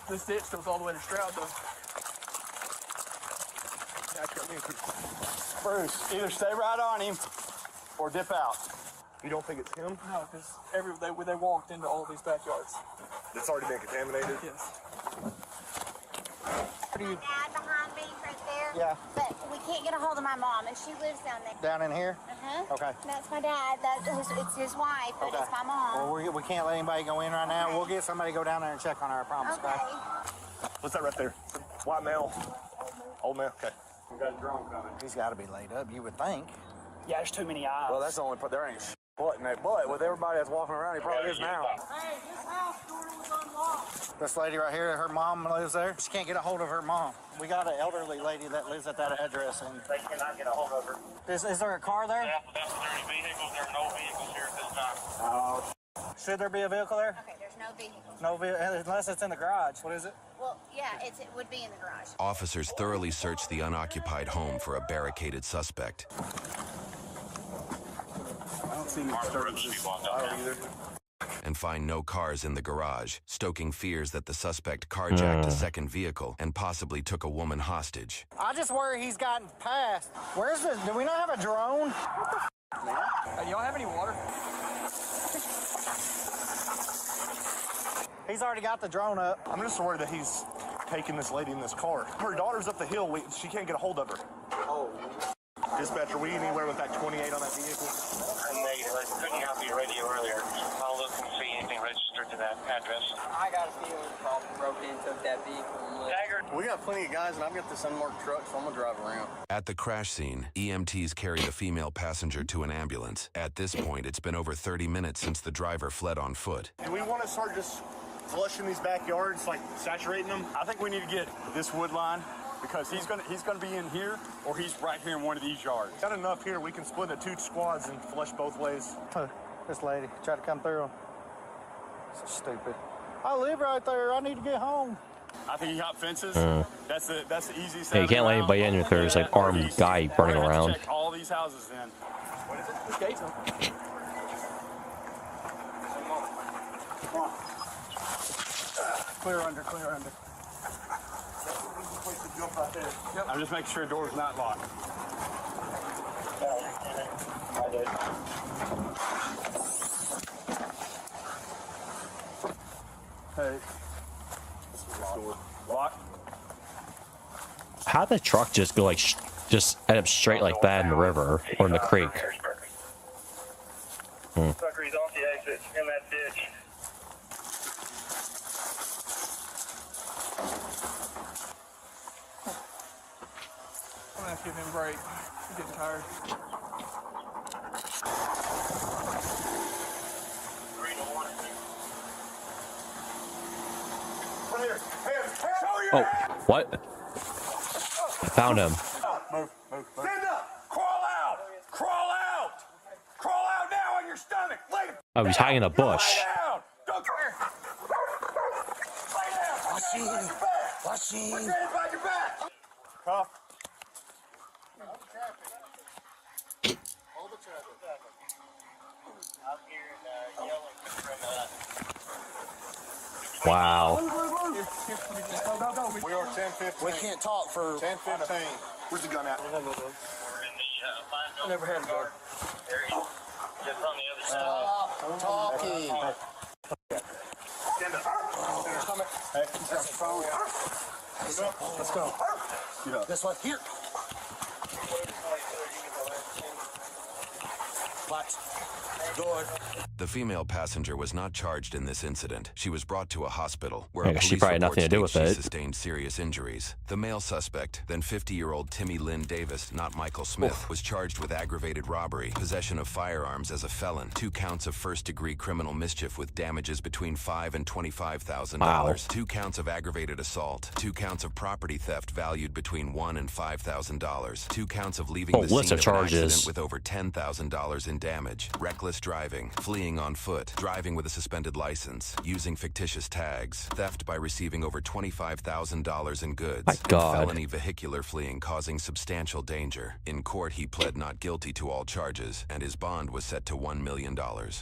[SPEAKER 6] the way.
[SPEAKER 11] This ditch goes all the way to Stroud, though.
[SPEAKER 9] Bruce, either stay right on him or dip out.
[SPEAKER 8] You don't think it's him?
[SPEAKER 11] No, because they walked into all these backyards.
[SPEAKER 8] It's already been contaminated?
[SPEAKER 11] Yes.
[SPEAKER 7] What are you
[SPEAKER 6] Dad behind me right there.
[SPEAKER 7] Yeah.
[SPEAKER 6] But we can't get a hold of my mom, and she lives down there.
[SPEAKER 7] down in here?
[SPEAKER 6] Uh-huh.
[SPEAKER 7] Okay.
[SPEAKER 6] That's my dad. It's his wife, but
[SPEAKER 7] Okay.
[SPEAKER 6] it's my mom.
[SPEAKER 7] Well, we can't let anybody go in right now.
[SPEAKER 6] Okay.
[SPEAKER 7] We'll get somebody to go down there and check on her, I promise.
[SPEAKER 6] Okay.
[SPEAKER 8] What's that right there? White male? Old male? Okay.
[SPEAKER 9] We got a drone coming.
[SPEAKER 7] He's got to be laid up, you would think.
[SPEAKER 11] Yeah, there's too many eyes.
[SPEAKER 9] Well, that's the only part. There ain't but in that. But with everybody that's walking around, he probably is now.
[SPEAKER 6] Hey, this house door was unlocked.
[SPEAKER 7] This lady right here, her mom lives there. She can't get a hold of her mom. We got an elderly lady that lives at that address. And
[SPEAKER 5] They cannot get a hold of her.
[SPEAKER 7] is there a car there?
[SPEAKER 5] There's vehicles. There are no vehicles here at this time.
[SPEAKER 7] Should there be a vehicle there?
[SPEAKER 6] Okay, there's no vehicle.
[SPEAKER 7] No vehicle, unless it's in the garage. What is it?
[SPEAKER 6] Well, yeah, it would be in the garage.
[SPEAKER 2] Officers thoroughly searched the unoccupied home for a barricaded suspect.
[SPEAKER 9] I don't see any disturbances. I don't either.
[SPEAKER 2] And find no cars in the garage, stoking fears that the suspect carjacked a second vehicle and possibly took a woman hostage.
[SPEAKER 7] I just worry he's gotten past. Where's the? Do we not have a drone?
[SPEAKER 11] Hey, y'all have any water?
[SPEAKER 7] He's already got the drone up.
[SPEAKER 8] I'm just worried that he's taking this lady in this car. Her daughter's up the hill. She can't get a hold of her. Oh. Dispatcher, we anywhere with that 28 on that vehicle?
[SPEAKER 5] Negative. I couldn't help you radio earlier. I'll look and see anything registered to that address.
[SPEAKER 10] I got a feeling probably broke in, took that vehicle and left.
[SPEAKER 5] Dagger.
[SPEAKER 9] We got plenty of guys, and I've got this unmarked truck, so I'm gonna drive around.
[SPEAKER 2] At the crash scene, EMTs carry the female passenger to an ambulance. At this point, it's been over 30 minutes since the driver fled on foot.
[SPEAKER 8] Do we want to start just flushing these backyards, like saturating them?
[SPEAKER 9] I think we need to get this wood line because he's gonna be in here or he's right here in one of these yards.
[SPEAKER 8] Got enough here. We can split into 2 squads and flush both ways.
[SPEAKER 7] This lady tried to come through. So stupid. I live right there. I need to get home.
[SPEAKER 9] I think he hopped fences. That's the easiest.
[SPEAKER 1] Yeah, you can't let anybody in if there's like armed guy running around.
[SPEAKER 9] Check all these houses then.
[SPEAKER 11] What is it? This gate's open.
[SPEAKER 7] Clear under, clear under.
[SPEAKER 9] I'm just making sure the door's not locked.
[SPEAKER 5] I did.
[SPEAKER 9] Hey. Lock.
[SPEAKER 1] How'd the truck just go like just end up straight like that in the river or in the creek?
[SPEAKER 5] Tuckery's off the exit in that ditch.
[SPEAKER 11] I'm gonna have to give him a break. He's getting tired.
[SPEAKER 1] Oh, what? I found him.
[SPEAKER 8] Move. Stand up. Crawl out. Crawl out. Crawl out now on your stomach. Lay
[SPEAKER 1] Oh, he's hiding in a bush.
[SPEAKER 8] down. Don't care. Lay down. Watch your hands behind your back.
[SPEAKER 9] Cuff.
[SPEAKER 1] Wow.
[SPEAKER 8] We are 10-15.
[SPEAKER 7] We can't talk for
[SPEAKER 8] 10-15. Where's the gun at?
[SPEAKER 11] I never had a gun.
[SPEAKER 5] Just on the other side.
[SPEAKER 7] talking.
[SPEAKER 8] Stand up.
[SPEAKER 7] Hey, that's the phone. Let's go. This one here.
[SPEAKER 9] Good.
[SPEAKER 2] The female passenger was not charged in this incident. She was brought to a hospital where
[SPEAKER 1] Yeah,
[SPEAKER 2] a
[SPEAKER 1] 'cause
[SPEAKER 2] police
[SPEAKER 1] she probably had
[SPEAKER 2] report
[SPEAKER 1] nothing to do
[SPEAKER 2] states
[SPEAKER 1] with
[SPEAKER 2] she
[SPEAKER 1] it.
[SPEAKER 2] sustained serious injuries. The male suspect, then 50-year-old Timmy Lynn Davis, not Michael Smith, was charged with aggravated robbery, possession of firearms as a felon, 2 counts of first-degree criminal mischief with damages between $5,000 and $25,000,
[SPEAKER 1] Wow.
[SPEAKER 2] 2 counts of aggravated assault, 2 counts of property theft valued between $1,000 and $5,000, 2 counts of leaving
[SPEAKER 1] Oh,
[SPEAKER 2] the
[SPEAKER 1] list
[SPEAKER 2] scene
[SPEAKER 1] of
[SPEAKER 2] of an
[SPEAKER 1] charges.
[SPEAKER 2] accident with over $10,000 in damage, reckless driving, fleeing on foot, driving with a suspended license, using fictitious tags, theft by receiving over $25,000 in goods,
[SPEAKER 1] My
[SPEAKER 2] and
[SPEAKER 1] God.
[SPEAKER 2] felony vehicular fleeing causing substantial danger. In court, he pled not guilty to all charges, and his bond was set to $1 million.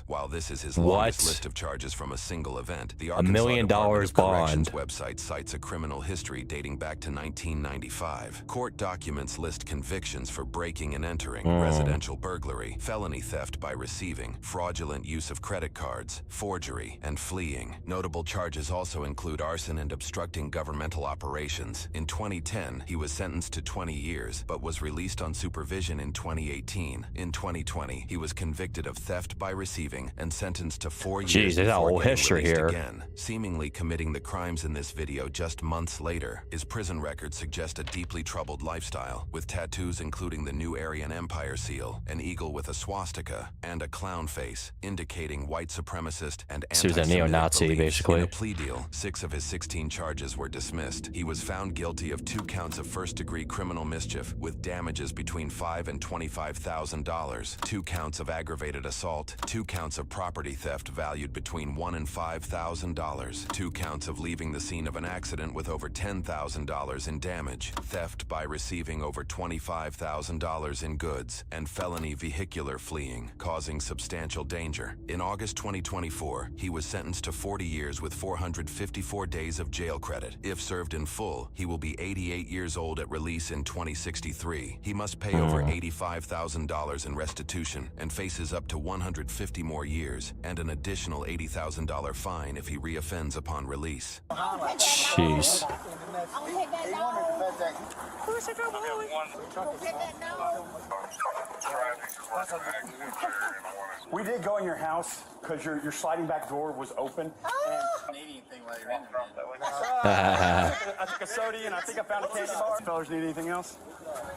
[SPEAKER 2] While this is his longest
[SPEAKER 1] What?
[SPEAKER 2] list of charges from a single event, the
[SPEAKER 1] $1
[SPEAKER 2] Arkansas
[SPEAKER 1] million
[SPEAKER 2] Department of Corrections
[SPEAKER 1] bond.
[SPEAKER 2] website cites a criminal history dating back to 1995. Court documents list convictions for breaking and entering, residential burglary, felony theft by receiving, fraudulent use of credit cards, forgery, and fleeing. Notable charges also include arson and obstructing governmental operations. In 2010, he was sentenced to 20 years, but was released on supervision in 2018. In 2020, he was convicted of theft by receiving and sentenced to 4 years
[SPEAKER 1] Jeez, there's a
[SPEAKER 2] before
[SPEAKER 1] whole
[SPEAKER 2] getting
[SPEAKER 1] history
[SPEAKER 2] released
[SPEAKER 1] here.
[SPEAKER 2] again. Seemingly committing the crimes in this video just months later, his prison records suggest a deeply troubled lifestyle, with tattoos including the New Aryan Empire seal, an eagle with a swastika, and a clown face, indicating white supremacist and
[SPEAKER 1] So he's a
[SPEAKER 2] anti-Semitic
[SPEAKER 1] neo-Nazi,
[SPEAKER 2] beliefs.
[SPEAKER 1] basically.
[SPEAKER 2] In a plea deal, 6 of his 16 charges were dismissed. He was found guilty of 2 counts of first-degree criminal mischief with damages between $5,000 and $25,000, 2 counts of aggravated assault, 2 counts of property theft valued between $1,000 and $5,000, 2 counts of leaving the scene of an accident with over $10,000 in damage, theft by receiving over $25,000 in goods, and felony vehicular fleeing, causing substantial danger. In August 2024, he was sentenced to 40 years with 454 days of jail credit. If served in full, he will be 88 years old at release in 2063. He must pay over $85,000 in restitution and faces up to 150 more years and an additional $80,000 fine if he reoffends upon release.
[SPEAKER 1] Jeez.
[SPEAKER 9] We did go in your house because your sliding back door was open. I took a soda and I think I found a candy bar. Fellas, need anything else?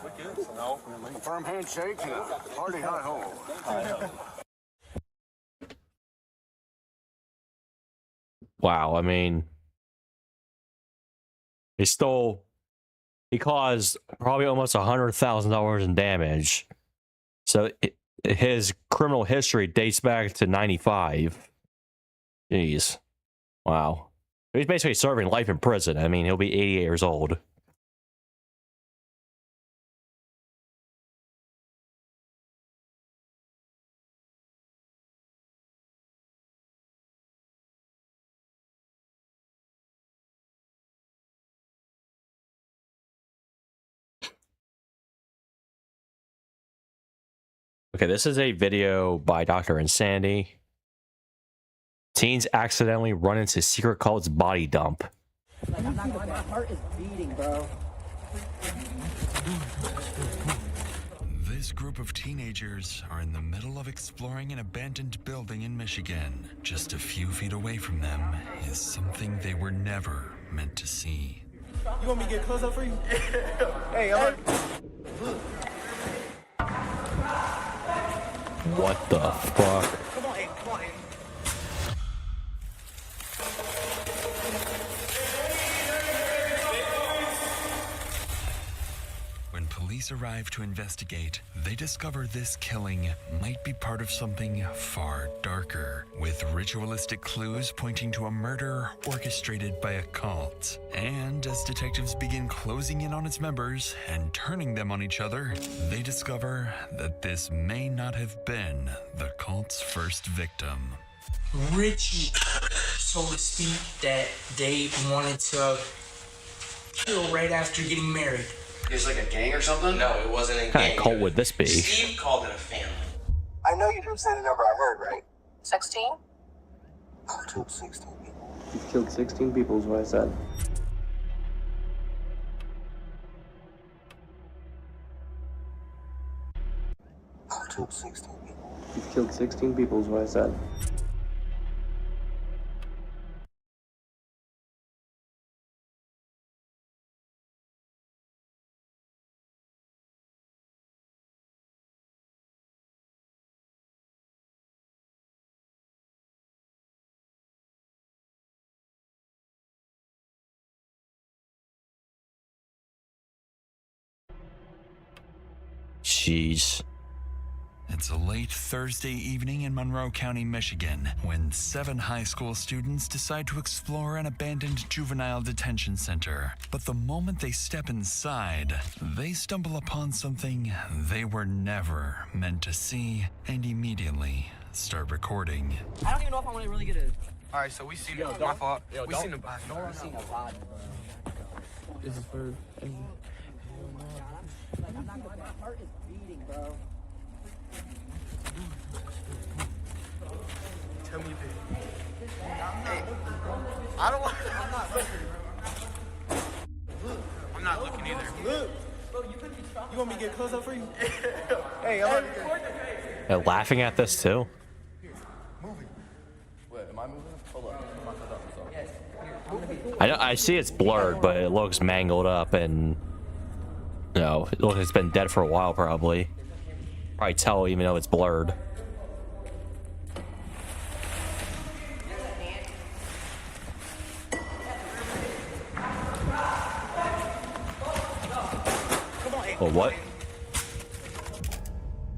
[SPEAKER 11] We good. No.
[SPEAKER 9] A firm handshake and a hearty hi-ho.
[SPEAKER 1] Wow, I mean, he caused probably almost $100,000 in damage. So his criminal history dates back to 95. Jeez. Wow. He's basically serving life in prison. I mean, he'll be 88 years old. Okay, this is a video by Dr. Insanity. Teens accidentally run into secret cult's body dump.
[SPEAKER 7] Like, I'm not gonna, my heart is beating, bro.
[SPEAKER 12] This group of teenagers are in the middle of exploring an abandoned building in Michigan. Just a few feet away from them is something they were never meant to see.
[SPEAKER 11] You want me to get close up for you? Hey, I'm
[SPEAKER 1] What the fuck?
[SPEAKER 11] Come on, Aiden. Come on, Aiden.
[SPEAKER 12] When police arrive to investigate, they discover this killing might be part of something far darker, with ritualistic clues pointing to a murder orchestrated by a cult. And as detectives begin closing in on its members and turning them on each other, they discover that this may not have been the cult's first victim.
[SPEAKER 13] Richie, so to speak, that they wanted to kill right after getting married.
[SPEAKER 14] It was like a gang or something? No, it wasn't a
[SPEAKER 1] What kind
[SPEAKER 14] gang.
[SPEAKER 1] of cult would this be?
[SPEAKER 14] Steve called it a family.
[SPEAKER 5] I know you didn't say the number I heard, right?
[SPEAKER 6] 16?
[SPEAKER 5] I killed 16 people.
[SPEAKER 15] You killed 16 people is what I said.
[SPEAKER 5] I killed 16 people.
[SPEAKER 15] You've killed 16 people is what I said.
[SPEAKER 1] Jeez.
[SPEAKER 12] It's a late Thursday evening in Monroe County, Michigan, when 7 high school students decide to explore an abandoned juvenile detention center. But the moment they step inside, they stumble upon something they were never meant to see and immediately start recording.
[SPEAKER 16] I don't even know if I want to really get it.
[SPEAKER 11] All right, so we seen my fault. We seen the body.
[SPEAKER 16] We seen a body.
[SPEAKER 15] This is for...
[SPEAKER 16] My heart is beating, bro.
[SPEAKER 11] Tell me this. Hey, I don't want. I'm not looking. I'm not looking either. Look. You want me to get close up for you? Hey, I'm
[SPEAKER 1] They're laughing at this too.
[SPEAKER 11] moving. Wait, am I moving? Hold up.
[SPEAKER 1] I see it's blurred, but it looks mangled up, and you know, it looks like it's been dead for a while probably. Probably tell even though it's blurred. Oh, what?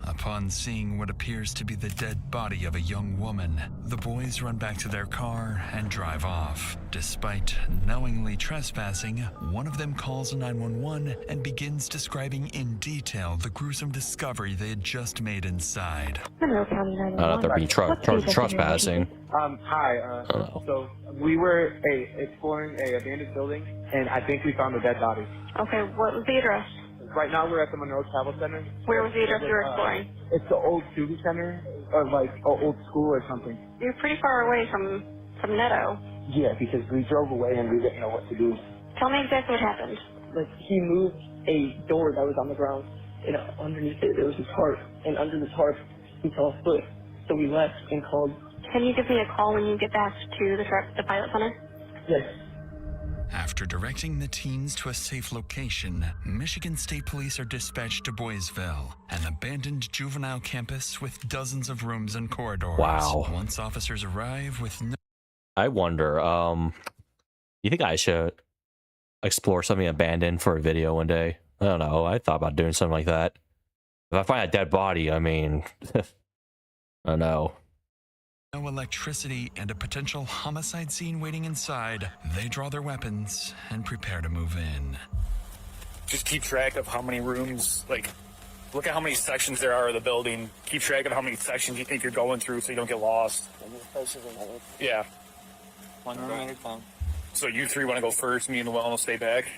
[SPEAKER 12] Upon seeing what appears to be the dead body of a young woman, the boys run back to their car and drive off. Despite knowingly trespassing, one of them calls 911 and begins describing in detail the gruesome discovery they had just made inside.
[SPEAKER 1] Not that they're being trespassing.
[SPEAKER 17] Hi. So we were exploring a abandoned building, and I think we found a dead body.
[SPEAKER 18] Okay, what was the address?
[SPEAKER 17] Right now we're at the Monroe Travel Center.
[SPEAKER 18] Where was the address you were exploring?
[SPEAKER 17] It's the old student center, or like an old school or something.
[SPEAKER 18] You're pretty far away from Netto.
[SPEAKER 17] Yeah, because we drove away and we didn't know what to do.
[SPEAKER 18] Tell me exactly what happened.
[SPEAKER 17] Like, he moved a door that was on the ground, and underneath it there was a tarp, and under the tarp we saw a foot. So we left and called.
[SPEAKER 18] Can you give me a call when you get back to the pilot center?
[SPEAKER 17] Yes.
[SPEAKER 12] After directing the teens to a safe location, Michigan State Police are dispatched to Boysville, an abandoned juvenile campus with dozens of rooms and corridors.
[SPEAKER 1] Wow.
[SPEAKER 12] Once officers arrive with no...
[SPEAKER 1] I wonder, you think I should explore something abandoned for a video one day? I don't know. I thought about doing something like that. If I find a dead body, I mean, I don't know.
[SPEAKER 12] No electricity and a potential homicide scene waiting inside, they draw their weapons and prepare to move in.
[SPEAKER 9] Just keep track of how many rooms, like, look at how many sections there are of the building. Keep track of how many sections you think you're going through so you don't get lost. Yeah. So you three want to go first, me and Llewellyn will stay back.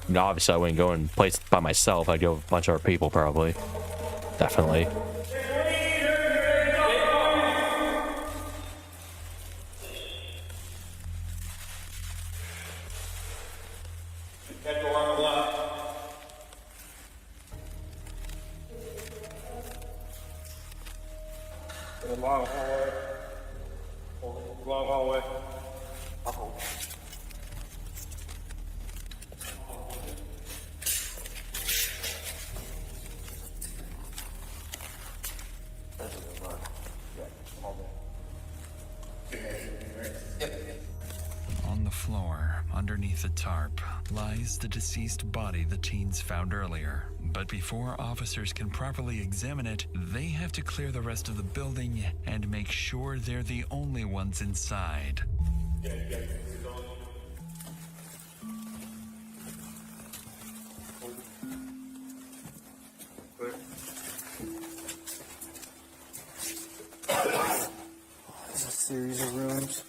[SPEAKER 1] No, obviously I wouldn't go in place by myself. I'd go with a bunch of other people probably. Definitely.
[SPEAKER 11] Long hallway. Long hallway.
[SPEAKER 12] On the floor, underneath the tarp, lies the deceased body the teens found earlier. But before officers can properly examine it, they have to clear the rest of the building and make sure they're the only ones inside.
[SPEAKER 11] It's a series of rooms.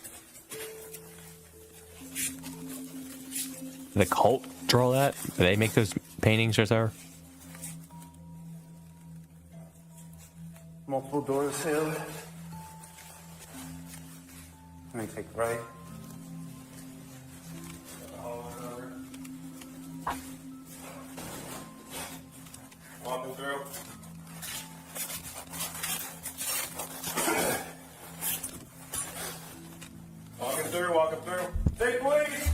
[SPEAKER 1] The cult draw that? Do they make those paintings right there?
[SPEAKER 11] Multiple doors here. Let me take right.
[SPEAKER 8] Walking through. Walking through. Take police!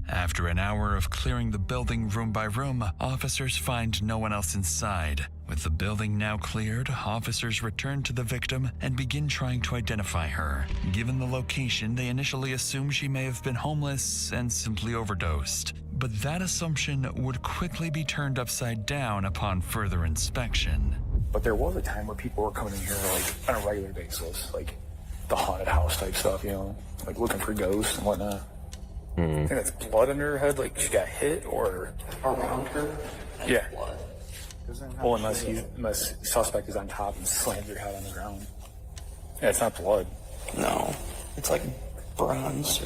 [SPEAKER 12] After an hour of clearing the building room by room, officers find no one else inside. With the building now cleared, officers return to the victim and begin trying to identify her. Given the location, they initially assume she may have been homeless and simply overdosed. But that assumption would quickly be turned upside down upon further inspection.
[SPEAKER 9] But there was a time where people were coming in here like on a regular basis, like the haunted house type stuff, you know, like looking for ghosts and whatnot. I think that's blood under her head, like she got hit or around her. Yeah. Well, unless suspect is on top and slams your head on the ground. Yeah, it's not blood.
[SPEAKER 11] No, it's like bronze.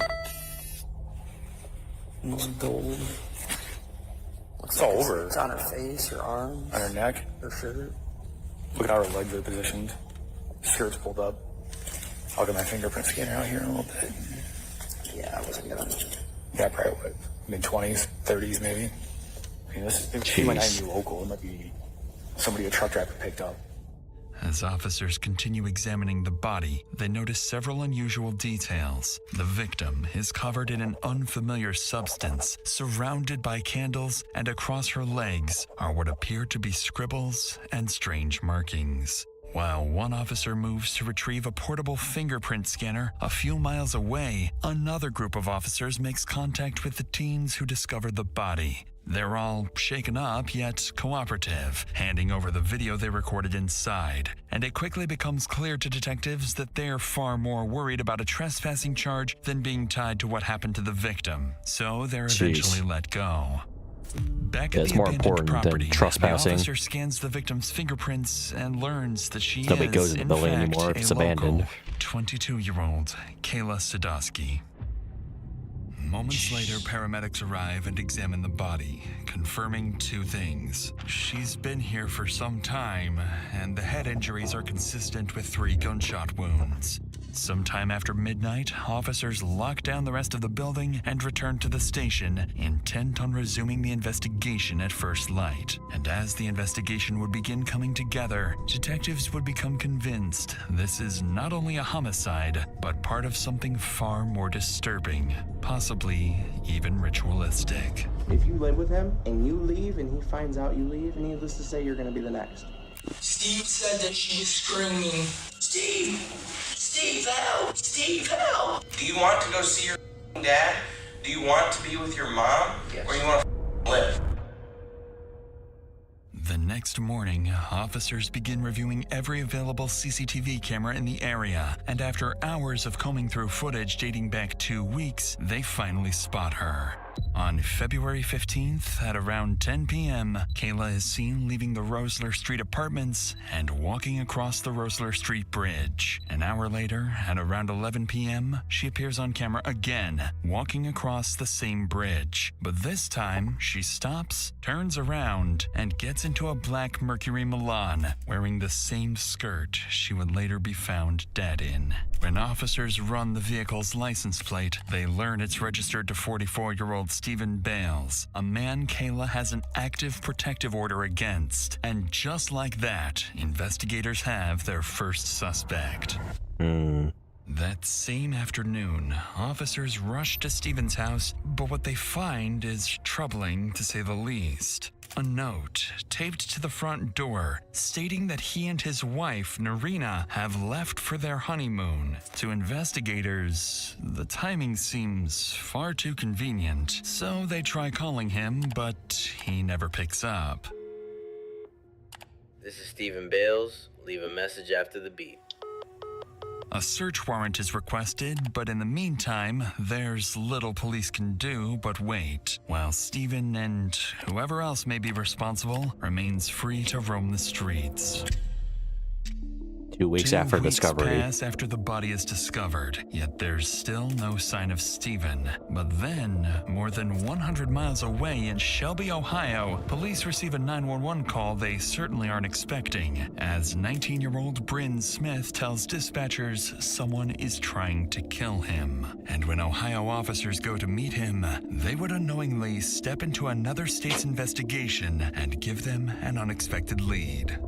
[SPEAKER 11] Almost gold.
[SPEAKER 9] It's all over.
[SPEAKER 11] It's on her face, her arms,
[SPEAKER 9] on her neck,
[SPEAKER 11] her shirt.
[SPEAKER 9] Look at how her legs are positioned. Shirt's pulled up. I'll get my fingerprint scanner out here in a little bit.
[SPEAKER 11] Yeah, I wasn't gonna.
[SPEAKER 9] Yeah, probably what, mid-20s, 30s maybe. I mean, she might not even be local. It might be somebody a truck driver picked up.
[SPEAKER 12] As officers continue examining the body, they notice several unusual details. The victim is covered in an unfamiliar substance, surrounded by candles, and across her legs are what appear to be scribbles and strange markings. While one officer moves to retrieve a portable fingerprint scanner a few miles away, another group of officers makes contact with the teens who discovered the body. They're all shaken up yet cooperative, handing over the video they recorded inside. And it quickly becomes clear to detectives that they're far more worried about a trespassing charge than being tied to what happened to the victim. So they're eventually let go. Back at the
[SPEAKER 1] more
[SPEAKER 12] abandoned
[SPEAKER 1] important
[SPEAKER 12] property,
[SPEAKER 1] than trespassing.
[SPEAKER 12] the officer scans the victim's fingerprints and learns that she
[SPEAKER 1] Nobody
[SPEAKER 12] is,
[SPEAKER 1] goes to the
[SPEAKER 12] in
[SPEAKER 1] building
[SPEAKER 12] fact,
[SPEAKER 1] anymore if
[SPEAKER 12] a
[SPEAKER 1] it's
[SPEAKER 12] local,
[SPEAKER 1] abandoned.
[SPEAKER 12] 22-year-old Kayla Sadowski. Moments later, paramedics arrive and examine the body, confirming two things. She's been here for some time, and the head injuries are consistent with 3 gunshot wounds. Sometime after midnight, officers lock down the rest of the building and return to the station, intent on resuming the investigation at first light. And as the investigation would begin coming together, detectives would become convinced this is not only a homicide, but part of something far more disturbing, possibly even ritualistic.
[SPEAKER 15] If you live with him and you leave and he finds out you leave, needless to say, you're going to be the next.
[SPEAKER 13] Steve said that she was screaming, Steve! Steve, help! Steve, help!
[SPEAKER 14] Do you want to go see your dad? Do you want to be with your mom? Yes. Or you want to live?
[SPEAKER 12] The next morning, officers begin reviewing every available CCTV camera in the area, and after hours of combing through footage dating back 2 weeks, they finally spot her. On February 15th, at around 10 p.m., Kayla is seen leaving the Rosler Street apartments and walking across the Rosler Street Bridge. An hour later, at around 11 p.m., she appears on camera again, walking across the same bridge. But this time, she stops, turns around, and gets into a black Mercury Milan, wearing the same skirt she would later be found dead in. When officers run the vehicle's license plate, they learn it's registered to 44-year-old Stephen Bales, a man Kayla has an active protective order against. And just like that, investigators have their first suspect. That same afternoon, officers rush to Stephen's house, but what they find is troubling to say the least. A note taped to the front door stating that he and his wife, Narina, have left for their honeymoon. To investigators, the timing seems far too convenient, so they try calling him, but he never picks up.
[SPEAKER 19] This is Stephen Bales. Leave a message after the beep.
[SPEAKER 12] A search warrant is requested, but in the meantime, there's little police can do but wait, while Stephen and whoever else may be responsible remains free to roam the streets.
[SPEAKER 1] 2 weeks
[SPEAKER 12] 2
[SPEAKER 1] after
[SPEAKER 12] weeks
[SPEAKER 1] discovery.
[SPEAKER 12] pass after the body is discovered, yet there's still no sign of Stephen. But then, more than 100 miles away in Shelby, Ohio, police receive a 911 call they certainly aren't expecting, as 19-year-old Bryn Smith tells dispatchers someone is trying to kill him. And when Ohio officers go to meet him, they would unknowingly step into another state's investigation and give them an unexpected lead.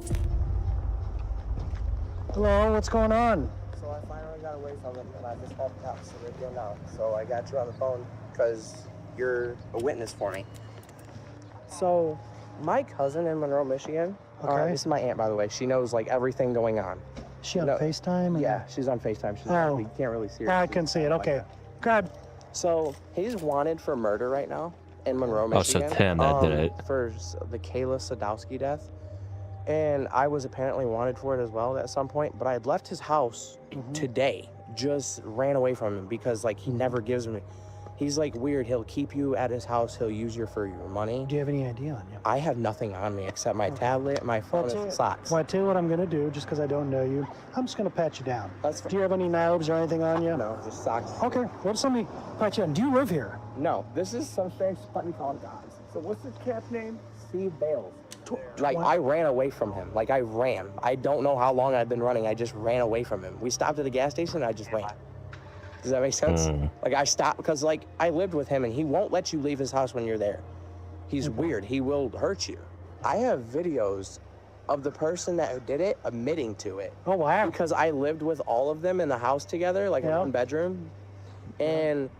[SPEAKER 7] Hello, what's going on?
[SPEAKER 15] So I finally got away from them, and I just helped out, so they're good now. So I got you on the phone because you're a witness for me. So my cousin in Monroe, Michigan, this is my aunt, by the way. She knows, like, everything going on.
[SPEAKER 7] Is she on FaceTime?
[SPEAKER 15] Yeah, she's on FaceTime. She's you can't really see her.
[SPEAKER 7] I can see it, okay. Good.
[SPEAKER 15] So he's wanted for murder right now in Monroe, Michigan.
[SPEAKER 1] Oh, so Tim that did it.
[SPEAKER 15] For the Kayla Sadowski death. And I was apparently wanted for it as well at some point, but I had left his house today, just ran away from him because, like, he never gives me, he's like weird. He'll keep you at his house. He'll use you for your money.
[SPEAKER 7] Do you have any idea on you?
[SPEAKER 15] I have nothing on me except my tablet, my phone, and socks.
[SPEAKER 7] Well, I tell you what I'm going to do, just because I don't know you. I'm just going to pat you down. Do you have any knives or anything on you?
[SPEAKER 15] No, just socks.
[SPEAKER 7] Okay, what if somebody pat you down? Do you live here?
[SPEAKER 15] No, this is some strange funny called guys. So what's this cat's name? Steve Bales. Like, I ran away from him. Like, I ran. I don't know how long I've been running. I just ran away from him. We stopped at a gas station, and I just ran. Does that make sense? Like, I stopped because, like, I lived with him, and he won't let you leave his house when you're there. He's weird. He will hurt you. I have videos of the person that did it admitting to it.
[SPEAKER 7] Oh, wow.
[SPEAKER 15] Because I lived with all of them in the house together, like in one bedroom. And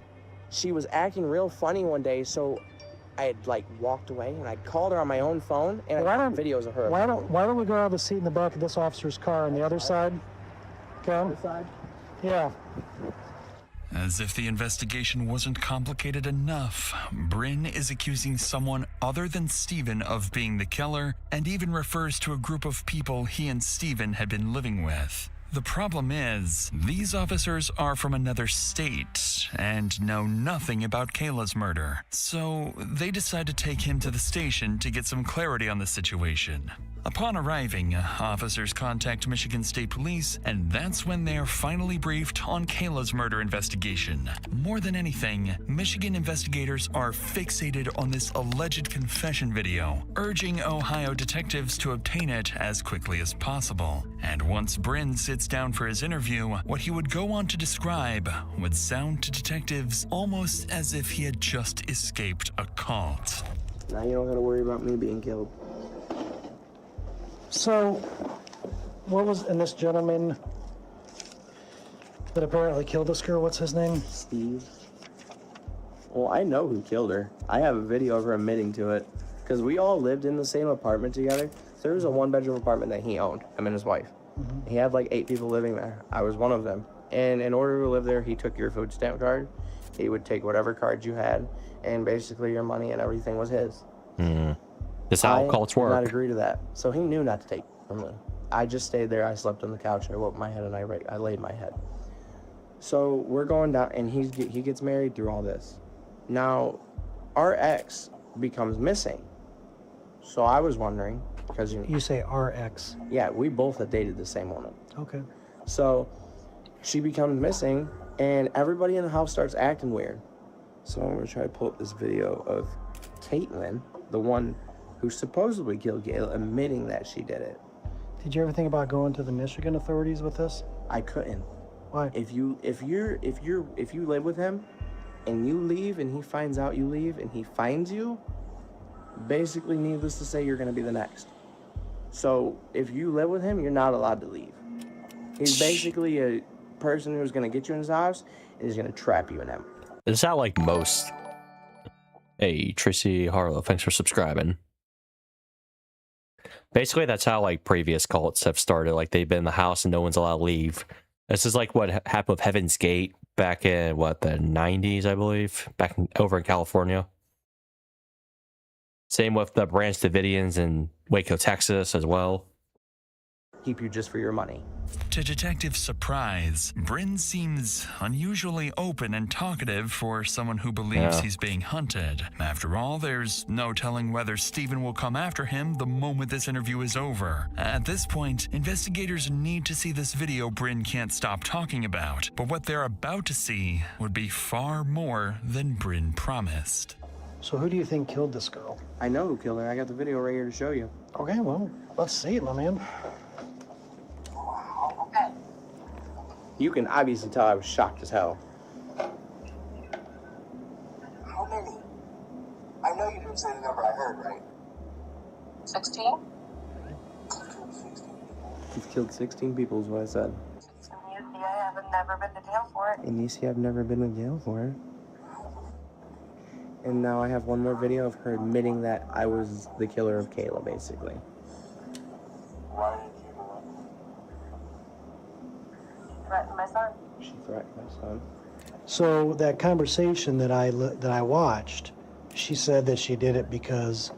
[SPEAKER 15] she was acting real funny one day, so I had, like, walked away, and I called her on my own phone, and I got videos of her.
[SPEAKER 7] Why don't we go out of the seat in the back of this officer's car on the other side? Come.
[SPEAKER 15] Other side?
[SPEAKER 7] Yeah.
[SPEAKER 12] As if the investigation wasn't complicated enough, Bryn is accusing someone other than Stephen of being the killer, and even refers to a group of people he and Stephen had been living with. The problem is, these officers are from another state and know nothing about Kayla's murder, so they decide to take him to the station to get some clarity on the situation. Upon arriving, officers contact Michigan State Police, and that's when they are finally briefed on Kayla's murder investigation. More than anything, Michigan investigators are fixated on this alleged confession video, urging Ohio detectives to obtain it as quickly as possible. And once Bryn sits down for his interview, what he would go on to describe would sound to detectives almost as if he had just escaped a cult.
[SPEAKER 15] Now you don't gotta worry about me being killed.
[SPEAKER 7] So, what was, and this gentleman that apparently killed this girl, what's his name?
[SPEAKER 15] Steve. Well, I know who killed her. I have a video of her admitting to it. Because we all lived in the same apartment together. So there was a one-bedroom apartment that he owned, him and his wife. He had like 8 people living there. I was one of them. And in order to live there, he took your food stamp card. He would take whatever cards you had, and basically your money and everything was his.
[SPEAKER 1] That's how cults work.
[SPEAKER 15] I did not agree to that. So he knew not to take from me. I just stayed there. I slept on the couch. I woke my head and I laid my head. So we're going down, and he gets married through all this. Now, our ex becomes missing. So I was wondering, because
[SPEAKER 7] you say our ex.
[SPEAKER 15] Yeah, we both had dated the same woman.
[SPEAKER 7] Okay.
[SPEAKER 15] So she becomes missing, and everybody in the house starts acting weird. So I'm gonna try to pull up this video of Caitlin, the one who supposedly killed Gail, admitting that she did it.
[SPEAKER 7] Did you ever think about going to the Michigan authorities with this?
[SPEAKER 15] I couldn't.
[SPEAKER 7] Why?
[SPEAKER 15] If you live with him, and you leave, and he finds out you leave, and he finds you, basically, needless to say, you're gonna be the next. So if you live with him, you're not allowed to leave. He's basically a person who's gonna get you in his house, and he's gonna trap you in him.
[SPEAKER 1] Is that like most? Hey, Tracy Harlow, thanks for subscribing. Basically, that's how like previous cults have started. Like they've been in the house and no one's allowed to leave. This is like what happened with Heaven's Gate back in the 90s, I believe, over in California. Same with the Branch Davidians in Waco, Texas, as well.
[SPEAKER 15] keep you just for your money.
[SPEAKER 12] To Detective's surprise, Bryn seems unusually open and talkative for someone who believes he's being hunted. After all, there's no telling whether Steven will come after him the moment this interview is over. At this point, investigators need to see this video Bryn can't stop talking about, but what they're about to see would be far more than Bryn promised.
[SPEAKER 20] So who do you think killed this girl?
[SPEAKER 15] I know who killed her. I got the video right here to show you.
[SPEAKER 20] Okay, well, let's see it, my man.
[SPEAKER 15] You can obviously tell I was shocked as hell.
[SPEAKER 5] How many? I know you didn't say the number I heard, right? 16?
[SPEAKER 15] You've killed 16 people is what I said.
[SPEAKER 18] And you see I haven't never been to jail for it.
[SPEAKER 15] And you see I've never been to jail for it. And now I have one more video of her admitting that I was the killer of Kayla, basically.
[SPEAKER 5] Why did you
[SPEAKER 18] Threatened my son.
[SPEAKER 15] She threatened my son.
[SPEAKER 20] So that conversation that I watched, she said that she did it because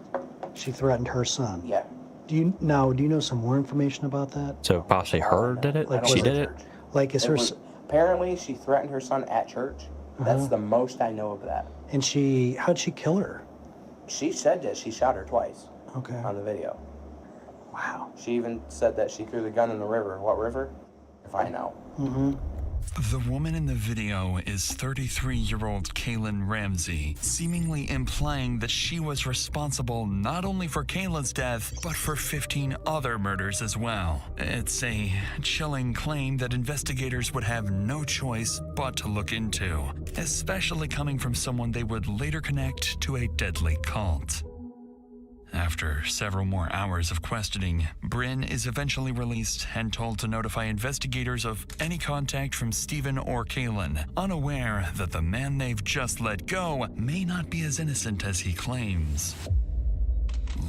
[SPEAKER 20] she threatened her son.
[SPEAKER 15] Yeah.
[SPEAKER 20] Do you know some more information about that?
[SPEAKER 1] So possibly her did it?
[SPEAKER 20] Like,
[SPEAKER 1] She did it?
[SPEAKER 20] Like, is her...
[SPEAKER 15] Apparently, she threatened her son at church. That's the most I know of that.
[SPEAKER 20] And how'd she kill her?
[SPEAKER 15] She said that she shot her twice.
[SPEAKER 20] Okay.
[SPEAKER 15] On the video.
[SPEAKER 20] Wow.
[SPEAKER 15] She even said that she threw the gun in the river. What river? If I know.
[SPEAKER 20] Mm-hmm.
[SPEAKER 12] The woman in the video is 33-year-old Kaylin Ramsey, seemingly implying that she was responsible not only for Kayla's death, but for 15 other murders as well. It's a chilling claim that investigators would have no choice but to look into, especially coming from someone they would later connect to a deadly cult. After several more hours of questioning, Bryn is eventually released and told to notify investigators of any contact from Steven or Kaylin, unaware that the man they've just let go may not be as innocent as he claims.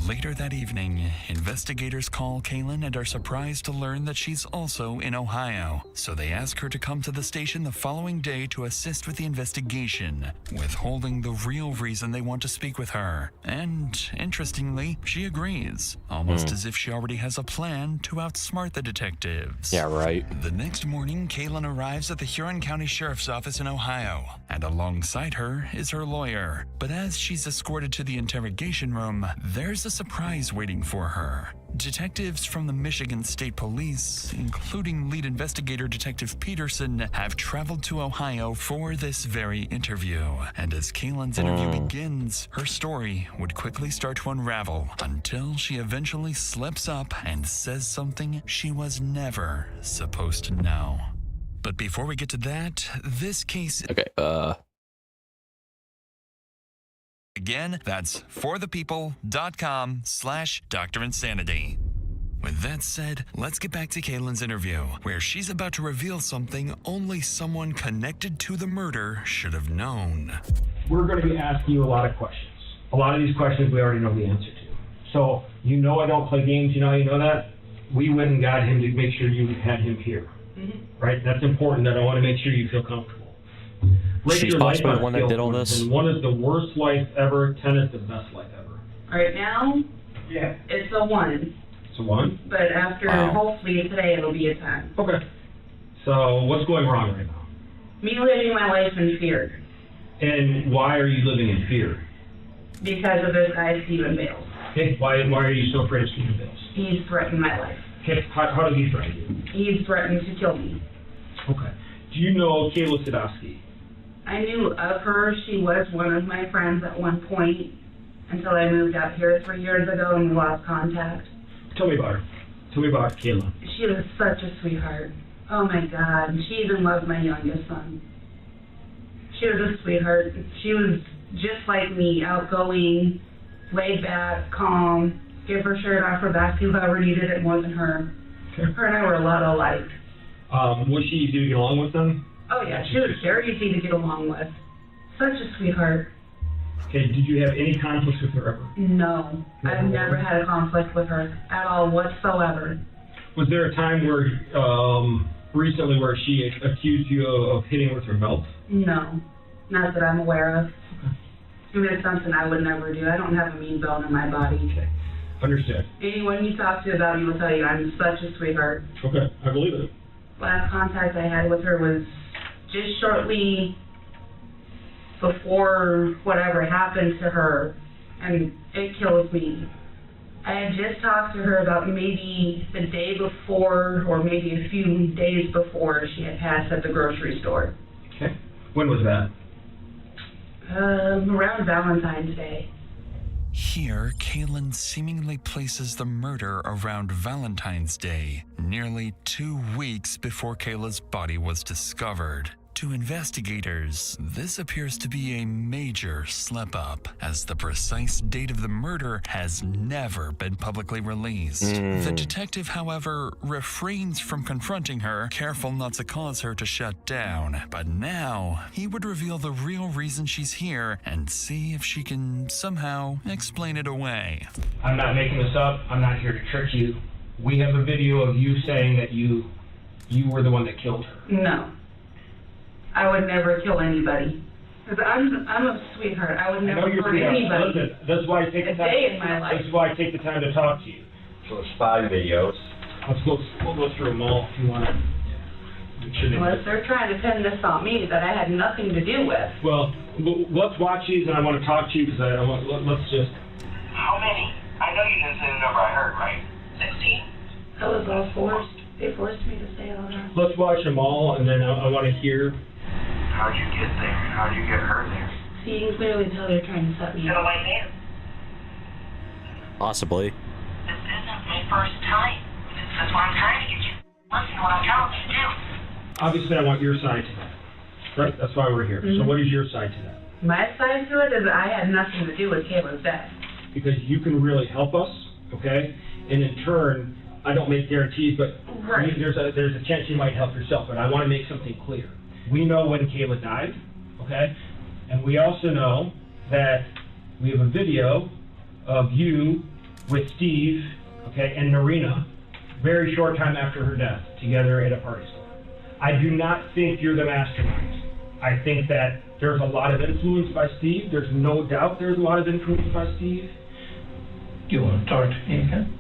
[SPEAKER 12] Later that evening, investigators call Kaylin and are surprised to learn that she's also in Ohio, so they ask her to come to the station the following day to assist with the investigation, withholding the real reason they want to speak with her. And, interestingly, she agrees, almost as if she already has a plan to outsmart the detectives.
[SPEAKER 1] Yeah, right.
[SPEAKER 12] The next morning, Kaylin arrives at the Huron County Sheriff's Office in Ohio, and alongside her is her lawyer. But as she's escorted to the interrogation room, there's a surprise waiting for her. Detectives from the Michigan State Police, including lead investigator Detective Peterson, have traveled to Ohio for this very interview. And as Kaylin's interview begins, her story would quickly start to unravel until she eventually slips up and says something she was never supposed to know. But before we get to that, this case...
[SPEAKER 1] Okay,
[SPEAKER 12] Again, that's forthepeople.com/Dr. Insanity. With that said, let's get back to Kaylin's interview, where she's about to reveal something only someone connected to the murder should have known.
[SPEAKER 21] We're going to be asking you a lot of questions. A lot of these questions we already know the answer to. So, you know I don't play games, you know that? We went and got him to make sure you had him here. Right? That's important, that I want to make sure you feel comfortable.
[SPEAKER 1] She's possibly the one that did all this?
[SPEAKER 21] And 1 is the worst life ever, 10 is the best life ever.
[SPEAKER 22] Right now, it's a 1.
[SPEAKER 21] It's a 1?
[SPEAKER 22] But after, hopefully today, it'll be a 10.
[SPEAKER 21] Okay. So, what's going wrong right now?
[SPEAKER 22] Me living my life in fear.
[SPEAKER 21] And why are you living in fear?
[SPEAKER 22] Because of this guy, Steven Bales.
[SPEAKER 21] Okay, why are you so afraid of Steven Bales?
[SPEAKER 22] He's threatened my life.
[SPEAKER 21] Okay, how does he threaten you?
[SPEAKER 22] He's threatened to kill me.
[SPEAKER 21] Okay. Do you know Kayla Sadowski?
[SPEAKER 22] I knew of her. She was one of my friends at one point until I moved out here 3 years ago and we lost contact.
[SPEAKER 21] Tell me about her. Tell me about Kayla.
[SPEAKER 22] She was such a sweetheart. Oh my God. She even loved my youngest son. She was a sweetheart. She was just like me, outgoing, laid back, calm, give her shirt off her back to whoever needed it more than her. Okay. Her and I were a lot alike.
[SPEAKER 21] Was she easy to get along with then?
[SPEAKER 22] Oh yeah, she was very easy to get along with. Such a sweetheart.
[SPEAKER 21] Okay, did you have any conflicts with her ever?
[SPEAKER 22] No, I've never had a conflict with her at all whatsoever.
[SPEAKER 21] Was there a time where, recently where she accused you of hitting with her belt?
[SPEAKER 22] No, not that I'm aware of. Okay. It was something I would never do. I don't have a mean bone in my body.
[SPEAKER 21] Okay. Understood.
[SPEAKER 22] Anyone you talk to about me will tell you I'm such a sweetheart.
[SPEAKER 21] Okay, I believe it.
[SPEAKER 22] Last contact I had with her was just shortly before whatever happened to her, and it kills me. I had just talked to her about maybe the day before, or maybe a few days before she had passed at the grocery store.
[SPEAKER 21] Okay. When was that?
[SPEAKER 22] Around Valentine's Day.
[SPEAKER 12] Here, Kaylin seemingly places the murder around Valentine's Day, nearly 2 weeks before Kayla's body was discovered. To investigators, this appears to be a major slip-up, as the precise date of the murder has never been publicly released. The detective, however, refrains from confronting her, careful not to cause her to shut down. But now, he would reveal the real reason she's here and see if she can somehow explain it away.
[SPEAKER 21] I'm not making this up. I'm not here to trick you. We have a video of you saying that you were the one that killed her.
[SPEAKER 22] No. I would never kill anybody. Because I'm a sweetheart. I would never hurt anybody.
[SPEAKER 21] Listen, that's why I take the time.
[SPEAKER 22] Day in my life.
[SPEAKER 21] This is why I take the time to talk to you.
[SPEAKER 3] So it's 5 videos.
[SPEAKER 21] We'll go through them all if you want to.
[SPEAKER 22] Unless they're trying to pin this on me that I had nothing to do with.
[SPEAKER 21] Well, let's watch these, and I want to talk to you because let's just.
[SPEAKER 5] How many? I know you didn't say the number I heard, right? 16?
[SPEAKER 22] That was all forced. They forced me to say all that.
[SPEAKER 21] Let's watch them all, and then I want to hear.
[SPEAKER 5] How'd you get there? How'd you get her there?
[SPEAKER 22] So you can clearly tell they're trying to set me up.
[SPEAKER 1] Possibly.
[SPEAKER 5] This isn't my first time. That's why I'm trying to get you. Listen to what I'm telling you to do.
[SPEAKER 21] Obviously, I want your side to that. Right? That's why we're here. So what is your side to that?
[SPEAKER 22] My side to it is that I had nothing to do with Kayla's death.
[SPEAKER 21] Because you can really help us, okay? And in turn, I don't make guarantees, but there's a chance you might help yourself. But I want to make something clear. We know when Kayla died, okay? And we also know that we have a video of you with Steve, okay, and Narina, very short time after her death, together at a party store. I do not think you're the mastermind. I think that there's a lot of influence by Steve. There's no doubt there's a lot of influence by Steve.
[SPEAKER 3] Do you want to talk to me again?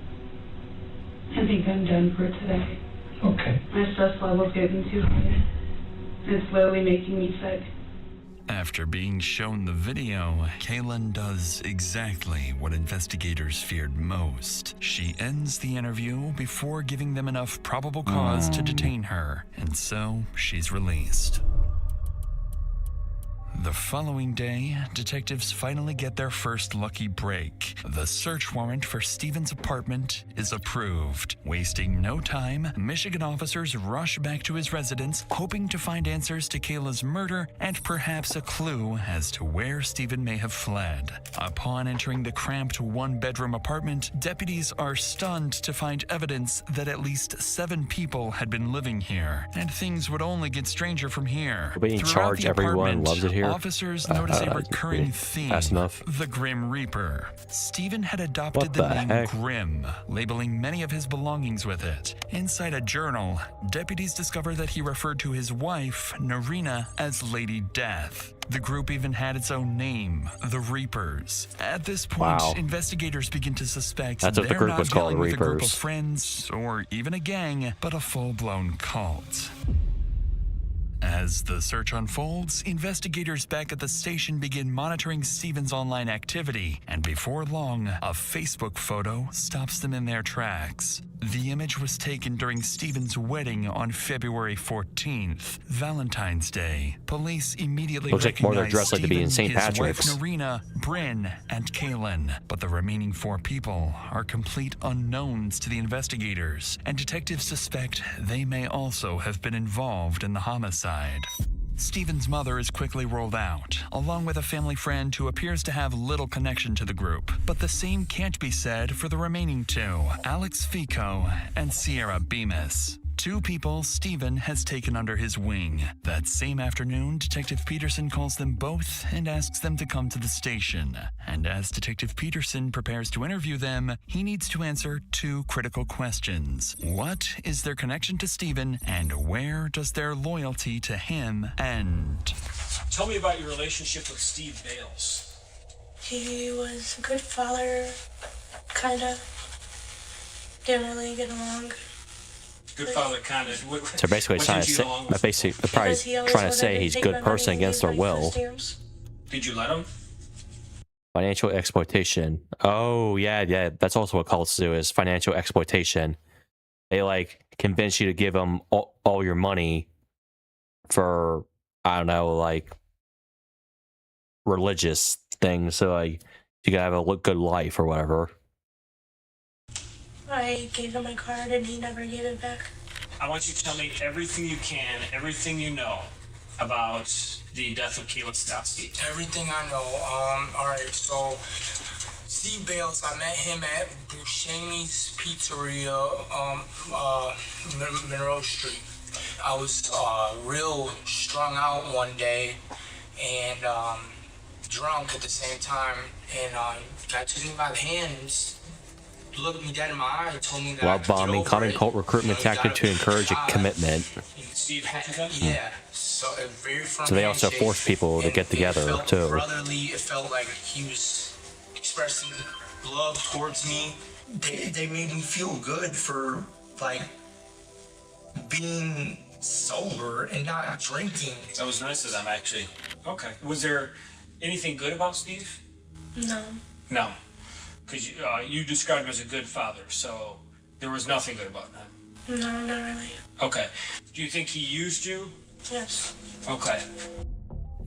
[SPEAKER 22] I think I'm done for today.
[SPEAKER 3] Okay.
[SPEAKER 22] My stress level's getting too high. It's slowly making me sick.
[SPEAKER 12] After being shown the video, Kaylin does exactly what investigators feared most. She ends the interview before giving them enough probable cause to detain her, and so she's released. The following day, detectives finally get their first lucky break. The search warrant for Stephen's apartment is approved. Wasting no time, Michigan officers rush back to his residence, hoping to find answers to Kayla's murder and perhaps a clue as to where Stephen may have fled. Upon entering the cramped one-bedroom apartment, deputies are stunned to find evidence that at least 7 people had been living here, and things would only get stranger from here.
[SPEAKER 1] Being charged, everyone loves it here.
[SPEAKER 12] Officers notice a recurring theme, the Grim Reaper. Stephen had adopted the name Grim, labeling many of his belongings with it. Inside a journal, deputies discover that he referred to his wife, Narina, as Lady Death. The group even had its own name, the Reapers. At this point, investigators begin to suspect
[SPEAKER 1] That's what the
[SPEAKER 12] they're
[SPEAKER 1] group
[SPEAKER 12] not
[SPEAKER 1] was called,
[SPEAKER 12] dealing with a group of
[SPEAKER 1] Reapers.
[SPEAKER 12] friends or even a gang, but a full-blown cult. As the search unfolds, investigators back at the station begin monitoring Stephen's online activity, and before long, a Facebook photo stops them in their tracks. The image was taken during Stephen's wedding on February 14th, Valentine's Day. Police immediately
[SPEAKER 1] Looks like more they're
[SPEAKER 12] recognize
[SPEAKER 1] dressed like to be in
[SPEAKER 12] Stephen,
[SPEAKER 1] St.
[SPEAKER 12] his wife
[SPEAKER 1] Patrick's.
[SPEAKER 12] Narina, Bryn, and Kaylin, but the remaining 4 people are complete unknowns to the investigators, and detectives suspect they may also have been involved in the homicide. Stephen's mother is quickly rolled out, along with a family friend who appears to have little connection to the group. But the same can't be said for the remaining 2, Alex Fico and Sierra Bemis. 2 people Stephen has taken under his wing. That same afternoon, Detective Peterson calls them both and asks them to come to the station. And as Detective Peterson prepares to interview them, he needs to answer 2 critical questions. What is their connection to Stephen, and where does their loyalty to him end?
[SPEAKER 4] Tell me about your relationship with Steve Bales.
[SPEAKER 23] He was a good father,
[SPEAKER 4] Kinda. Didn't really get along.
[SPEAKER 10] Good father, kinda.
[SPEAKER 1] So basically, trying to say, probably trying to say he's a good person against their will.
[SPEAKER 10] Did you let him?
[SPEAKER 1] Financial exploitation. Oh yeah. That's also what cults do, is financial exploitation. They like convince you to give them all your money for, I don't know, like religious things, so like you can have a good life or whatever.
[SPEAKER 4] I gave him my card and he never gave it back.
[SPEAKER 10] I want you to tell me everything you can, everything you know about the death of Kayla Stosky.
[SPEAKER 13] Everything I know. Alright, so Steve Bales, I met him at Buscemi's Pizzeria, Monroe Street. I was real strung out one day and drunk at the same time, and guy took me by the hand and looked me dead in my eye and told me that
[SPEAKER 1] Love bombing, common cult recruitment tactic to encourage a commitment.
[SPEAKER 13] Steve had yeah. So very
[SPEAKER 1] So they also force people to get together
[SPEAKER 13] it felt
[SPEAKER 1] too.
[SPEAKER 13] brotherly. It felt like he was expressing love towards me. They made me feel good for like being sober and not drinking.
[SPEAKER 10] That was nice of them, actually. Okay. Was there anything good about Steve?
[SPEAKER 4] No.
[SPEAKER 10] No. Because you described him as a good father, so there was nothing good about him.
[SPEAKER 4] No, not really.
[SPEAKER 10] Okay. Do you think he used you?
[SPEAKER 4] Yes.
[SPEAKER 10] Okay.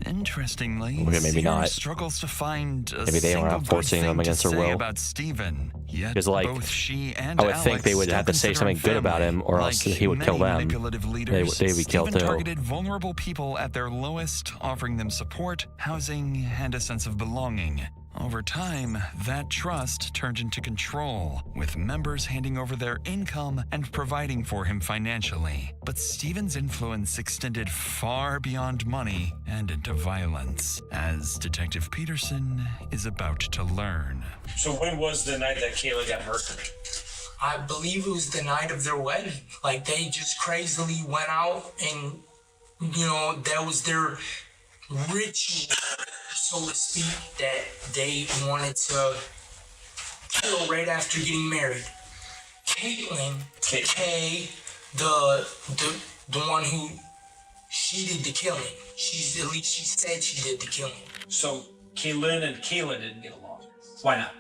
[SPEAKER 12] Interestingly,
[SPEAKER 1] Okay, maybe
[SPEAKER 12] Sears
[SPEAKER 1] not.
[SPEAKER 12] struggles to find a
[SPEAKER 1] Maybe they
[SPEAKER 12] single
[SPEAKER 1] aren't
[SPEAKER 12] good
[SPEAKER 1] forcing
[SPEAKER 12] thing
[SPEAKER 1] them
[SPEAKER 12] to
[SPEAKER 1] against their
[SPEAKER 12] say
[SPEAKER 1] will.
[SPEAKER 12] about Stephen. Yet
[SPEAKER 1] Because like,
[SPEAKER 12] both she and
[SPEAKER 1] I would
[SPEAKER 12] Alex
[SPEAKER 1] think they would
[SPEAKER 12] still
[SPEAKER 1] have to say
[SPEAKER 12] consider
[SPEAKER 1] something good about
[SPEAKER 12] family.
[SPEAKER 1] him, or else he would kill
[SPEAKER 12] Many
[SPEAKER 1] them.
[SPEAKER 12] manipulative leaders,
[SPEAKER 1] They'd be killed
[SPEAKER 12] Stephen
[SPEAKER 1] too.
[SPEAKER 12] targeted vulnerable people at their lowest, offering them support, housing, and a sense of belonging. Over time, that trust turned into control, with members handing over their income and providing for him financially. But Stephen's influence extended far beyond money and into violence, as Detective Peterson is about to learn.
[SPEAKER 10] So when was the night that Kayla got murdered?
[SPEAKER 13] I believe it was the night of their wedding. Like, they just crazily went out and, you know, that was their ritual, so to speak, that they wanted to kill right after getting married. Caitlin, Kay, the one who, she did the killing. At least she said she did the killing.
[SPEAKER 10] So Kaylin and Kayla didn't get along. Why not?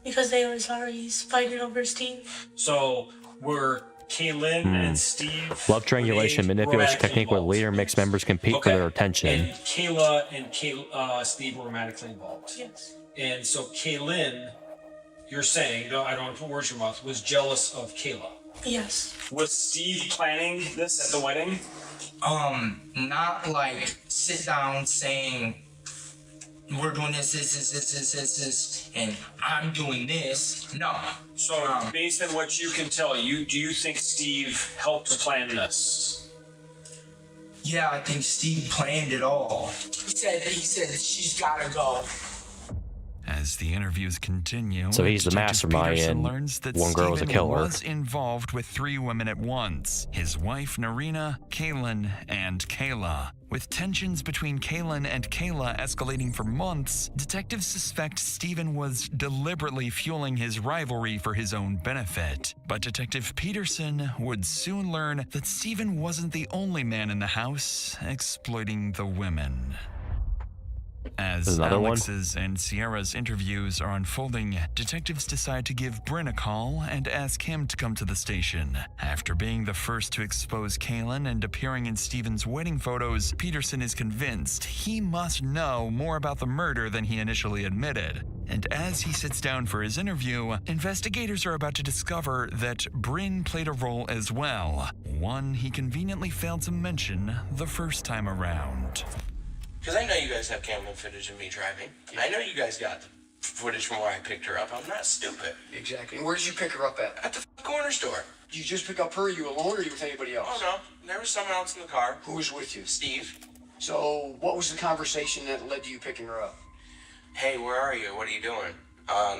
[SPEAKER 4] Because they were sorry fighting over Steve.
[SPEAKER 10] So were Kaylin and Steve...
[SPEAKER 1] Love triangulation, manipulation technique where the leader makes members compete for their attention.
[SPEAKER 10] And Kayla and Steve were romantically involved.
[SPEAKER 4] Yes.
[SPEAKER 10] And so Kaylin, you're saying, no, I don't want to put words in your mouth, was jealous of Kayla.
[SPEAKER 4] Yes.
[SPEAKER 10] Was Steve planning this at the wedding?
[SPEAKER 13] Not like sit down saying, we're doing this, and I'm doing this. No.
[SPEAKER 10] So, based on what you can tell, do you think Steve helped plan this?
[SPEAKER 13] Yeah, I think Steve planned it all. He said she's gotta go.
[SPEAKER 12] As the interviews continue,
[SPEAKER 1] So he's the
[SPEAKER 12] Detective
[SPEAKER 1] mastermind,
[SPEAKER 12] Peterson
[SPEAKER 1] and
[SPEAKER 12] learns that
[SPEAKER 1] one girl was a
[SPEAKER 12] Stephen
[SPEAKER 1] killer.
[SPEAKER 12] was involved with 3 women at once: his wife Narina, Kaylin, and Kayla. With tensions between Kaylin and Kayla escalating for months, detectives suspect Stephen was deliberately fueling his rivalry for his own benefit. But Detective Peterson would soon learn that Stephen wasn't the only man in the house exploiting the women. As
[SPEAKER 1] There's another one?
[SPEAKER 12] Alex's and Sierra's interviews are unfolding, detectives decide to give Bryn a call and ask him to come to the station. After being the first to expose Kaylin and appearing in Stephen's wedding photos, Peterson is convinced he must know more about the murder than he initially admitted. And as he sits down for his interview, investigators are about to discover that Bryn played a role as well, one he conveniently failed to mention the first time around.
[SPEAKER 14] Because I know you guys have camera footage of me driving. And I know you guys got the footage from where I picked her up. I'm not stupid.
[SPEAKER 11] Exactly. And where did you pick her up at?
[SPEAKER 14] At the corner store.
[SPEAKER 11] Did you just pick up her? You alone or you with anybody else?
[SPEAKER 14] Oh, no. There was someone else in the car.
[SPEAKER 11] Who was with you?
[SPEAKER 14] Steve.
[SPEAKER 11] So, what was the conversation that led to you picking her up?
[SPEAKER 14] Hey, where are you? What are you doing?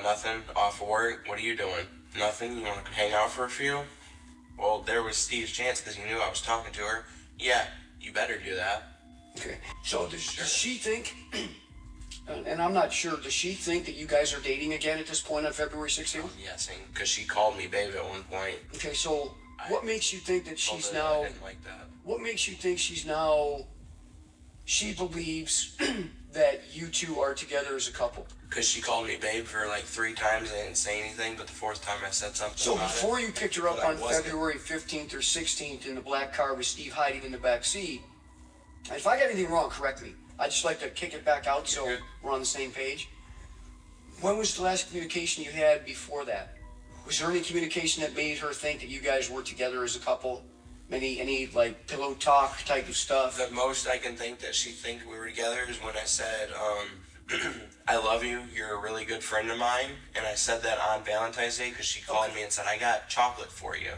[SPEAKER 14] Nothing. Off work. What are you doing? Nothing. You want to hang out for a few? Well, there was Steve's chance because he knew I was talking to her. Yeah, you better do that.
[SPEAKER 11] Okay. So does she think
[SPEAKER 2] And I'm not sure, does she think that you guys are dating again at this point on February 16th?
[SPEAKER 14] I'm guessing, because she called me babe at one point.
[SPEAKER 2] Okay, so what makes you think that she's
[SPEAKER 14] I
[SPEAKER 2] now,
[SPEAKER 14] didn't like that.
[SPEAKER 2] what makes you think she's now, she believes that you two are together as a couple?
[SPEAKER 14] Because she called me babe for like 3 times. I didn't say anything, but the 4th time I said something
[SPEAKER 2] So
[SPEAKER 14] about
[SPEAKER 2] before
[SPEAKER 14] it.
[SPEAKER 2] you picked her up
[SPEAKER 14] But I
[SPEAKER 2] on
[SPEAKER 14] wasn't.
[SPEAKER 2] February 15th or 16th in the black car with Steve hiding in the back seat, and if I got anything wrong, correct me. I'd just like to kick it back out so we're on the same page. When was the last communication you had before that? Was there any communication that made her think that you guys were together as a couple? Any like pillow talk type of stuff?
[SPEAKER 14] The most I can think that she think we were together is when I said, I love you, you're a really good friend of mine. And I said that on Valentine's Day because she called me and said, I got chocolate for you.